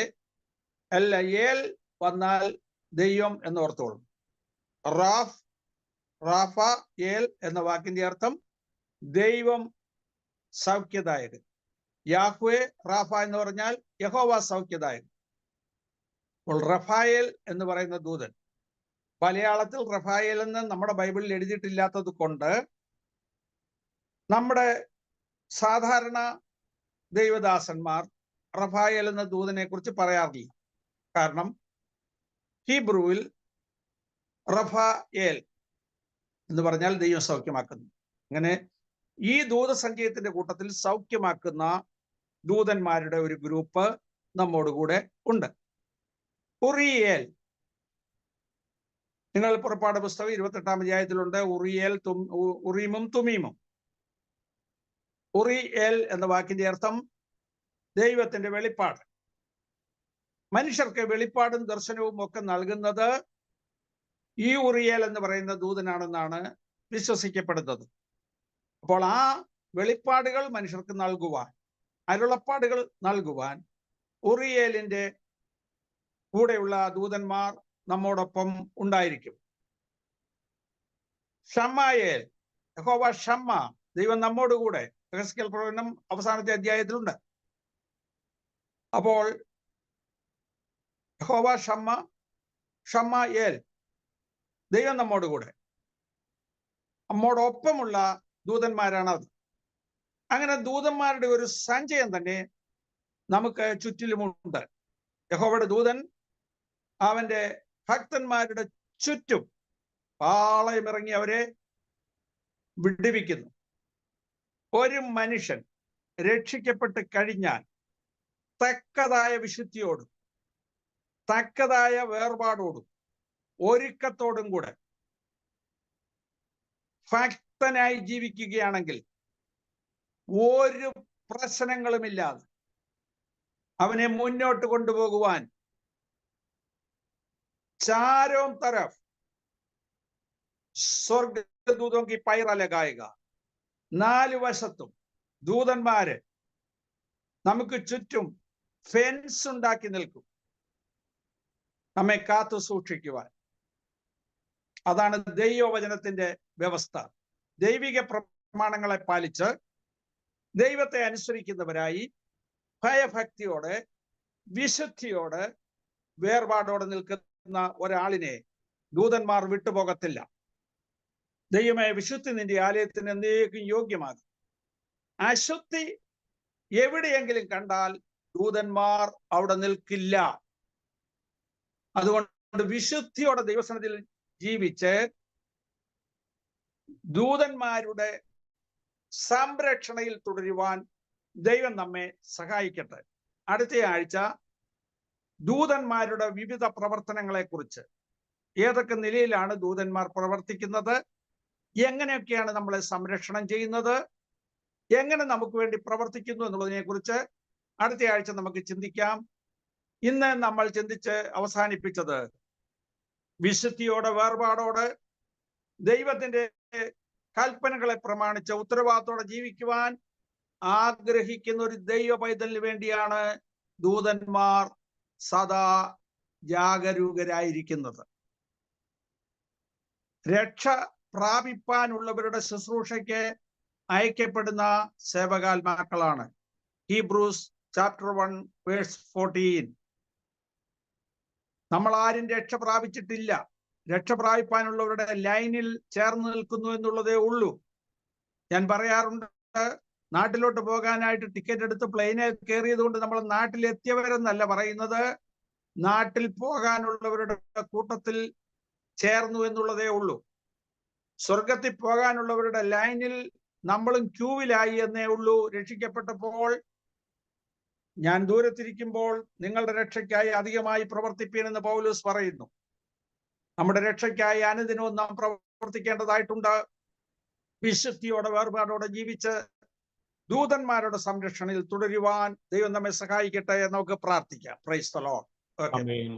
അല്ല, ഏൽ വന്നാൽ ദൈവം എന്ന് ഓർത്തോളും. റാഫ്, റാഫ, ഏൽ എന്ന വാക്കിന്റെ അർത്ഥം ദൈവം സൗഖ്യദായകൻ. യാഹ്വേ റാഫ എന്ന് പറഞ്ഞാൽ യഹോവ സൗഖ്യദായകൻ. അപ്പോൾ റഫായേൽ എന്ന് പറയുന്ന ദൂതൻ, മലയാളത്തിൽ റഫായേൽ എന്ന് നമ്മുടെ ബൈബിളിൽ എഴുതിയിട്ടില്ലാത്തത് കൊണ്ട് നമ്മുടെ സാധാരണ ദൈവദാസന്മാർ റഫായേൽ എന്ന ദൂതനെ കുറിച്ച് പറയാറില്ല. കാരണം ഹീബ്രുവിൽ റഫായേൽ എന്ന് പറഞ്ഞാൽ ദൈവം സൗഖ്യമാക്കുന്നു. അങ്ങനെ ഈ ദൂതസഞ്ചയത്തിന്റെ കൂട്ടത്തിൽ സൗഖ്യമാക്കുന്ന ദൂതന്മാരുടെ ഒരു ഗ്രൂപ്പ് നമ്മോടുകൂടെ ഉണ്ട്. ഉറിയേൽ, നിങ്ങൾ പുറപ്പാട് പുസ്തകം 28-ാം അധ്യായത്തിലുണ്ട്. ഉറിയേൽ, ഉറീമും തുമീമും. ഉറിയേൽ എന്ന വാക്കിന്റെ അർത്ഥം ദൈവത്തിന്റെ വെളിപ്പാട്. മനുഷ്യർക്ക് വെളിപ്പാടും ദർശനവും ഒക്കെ നൽകുന്നത് ഈ ഉറിയേൽ എന്ന് പറയുന്ന ദൂതനാണെന്നാണ് വിശ്വസിക്കപ്പെടുന്നത്. അപ്പോൾ ആ വെളിപ്പാടുകൾ മനുഷ്യർക്ക് നൽകുവാൻ, അരുളപ്പാടുകൾ നൽകുവാൻ ഉറിയേലിന്റെ കൂടെയുള്ള ദൂതന്മാർ നമ്മോടൊപ്പം ഉണ്ടായിരിക്കും. ഷമ്മായേൽ, യഹോവ ഷമ്മ, ദൈവം നമ്മോടുകൂടെ. യെഹെസ്കേൽ പ്രവചനം അവസാനത്തെ അധ്യായത്തിലുണ്ട്. അപ്പോൾ യഹോവ ഷമ്മ, ഷമ്മായേൽ, ദൈവം നമ്മോടുകൂടെ, നമ്മോടൊപ്പമുള്ള ദൂതന്മാരാണ് അത്. അങ്ങനെ ദൂതന്മാരുടെ ഒരു സഞ്ചയം തന്നെ നമുക്ക് ചുറ്റിലുമുണ്ട്. യഹോവയുടെ ദൂതൻ അവന്റെ ഭക്തന്മാരുടെ ചുറ്റും പാളയമിറങ്ങി അവരെ വിടുവിക്കുന്നു. ഒരു മനുഷ്യൻ രക്ഷിക്കപ്പെട്ട് കഴിഞ്ഞാൽ തക്കതായ വിശുദ്ധിയോടും തക്കതായ വേർപാടോടും ഒരുക്കത്തോടും കൂടെ ഭക്തനായി ജീവിക്കുകയാണെങ്കിൽ ഒരു പ്രശ്നങ്ങളുമില്ലാതെ അവനെ മുന്നോട്ട് കൊണ്ടുപോകുവാൻ ചാരോം തരഫ് സ്വർഗദൂതോं की पैरा लगाएगा. 4 വശത്തും ദൂതന്മാര് നമുക്ക് ചുറ്റും ഫെൻസ് ഉണ്ടാക്കി നിൽക്കും, നമ്മെ കാത്തു സൂക്ഷിക്കുവാൻ. അതാണ് ദൈവവചനത്തിന്റെ വ്യവസ്ഥ. ദൈവിക പ്രമാണങ്ങളെ പാലിച്ച് ദൈവത്തെ അനുസരിക്കുന്നവരായി ഭയഭക്തിയോടെ വിശുദ്ധിയോടെ വേർപാടോടെ നിൽക്കുന്ന ഒരാളിനെ ദൂതന്മാർ വിട്ടുപോകത്തില്ല. ദൈവമേ, വിശുദ്ധി നിന്റെ ആലയത്തിന് എന്നേക്കും യോഗ്യമാകും. അശുദ്ധി എവിടെയെങ്കിലും കണ്ടാൽ ദൂതന്മാർ അവിടെ നിൽക്കില്ല. അതുകൊണ്ട് വിശുദ്ധിയോടെ ദൈവസന്നിധിയിൽ ജീവിച്ച് ദൂതന്മാരുടെ സംരക്ഷണയിൽ തുടരുവാൻ ദൈവം നമ്മെ സഹായിക്കട്ടെ. അടുത്ത ആഴ്ച ദൂതന്മാരുടെ വിവിധ പ്രവർത്തനങ്ങളെ കുറിച്ച്, ഏതൊക്കെ നിലയിലാണ് ദൂതന്മാർ പ്രവർത്തിക്കുന്നത്, എങ്ങനെയൊക്കെയാണ് നമ്മളെ സംരക്ഷണം ചെയ്യുന്നത്, എങ്ങനെ നമുക്ക് വേണ്ടി പ്രവർത്തിക്കുന്നു എന്നുള്ളതിനെ കുറിച്ച് അടുത്ത ആഴ്ച നമുക്ക് ചിന്തിക്കാം. ഇന്ന് നമ്മൾ ചിന്തിച്ച് അവസാനിപ്പിച്ചത് വിശുദ്ധിയോടെ വേർപാടോടെ ദൈവത്തിന്റെ കൽപ്പനകളെ പ്രമാണിച്ച് ഉത്തരവാദിത്തോടെ ജീവിക്കുവാൻ ആഗ്രഹിക്കുന്ന ഒരു ദൈവ പൈതലിന് വേണ്ടിയാണ് ദൂതന്മാർ സദാ ജാഗരൂകരായിരിക്കുന്നത്. രക്ഷ പ്രാപിപ്പാനുള്ളവരുടെ ശുശ്രൂഷയ്ക്ക് അയക്കപ്പെടുന്ന സേവകാത്മാക്കളാണ്. Hebrews chapter 1 verse 14. നമ്മൾ ആരും രക്ഷ പ്രാപിച്ചിട്ടില്ല. രക്ഷ പ്രാപിപ്പാനുള്ളവരുടെ ലൈനിൽ ചേർന്ന് നിൽക്കുന്നു എന്നുള്ളതേ ഉള്ളൂ. ഞാൻ പറയാറുണ്ട്, നാട്ടിലോട്ട് പോകാനായിട്ട് ടിക്കറ്റ് എടുത്ത് പ്ലെയിനിൽ കയറിയത് കൊണ്ട് നമ്മൾ നാട്ടിലെത്തിയവരെന്നല്ല പറയുന്നത്, നാട്ടിൽ പോകാനുള്ളവരുടെ കൂട്ടത്തിൽ ചേർന്നു എന്നുള്ളതേ ഉള്ളൂ. സ്വർഗത്തിൽ പോകാനുള്ളവരുടെ ലൈനിൽ നമ്മളും ക്യൂവിലായി എന്നേ ഉള്ളൂ. രക്ഷിക്കപ്പെട്ടപ്പോൾ ഞാൻ ദൂരത്തിരിക്കുമ്പോൾ നിങ്ങളുടെ രക്ഷയ്ക്കായി അധികമായി പ്രവർത്തിപ്പീൻ എന്ന് പൗലോസ് പറയുന്നു. നമ്മുടെ രക്ഷയ്ക്കായി അനുദിനവും നാം പ്രവർത്തിക്കേണ്ടതായിട്ടുണ്ട്. വിശുദ്ധിയോടെ വേർപാടോടെ ജീവിച്ച് ദൂതന്മാരുടെ സംരക്ഷണയിൽ തുടരുവാൻ ദൈവം നമ്മെ സഹായിക്കട്ടെ. നമുക്ക് പ്രാർത്ഥിക്കാം. Praise the Lord. ആമേൻ.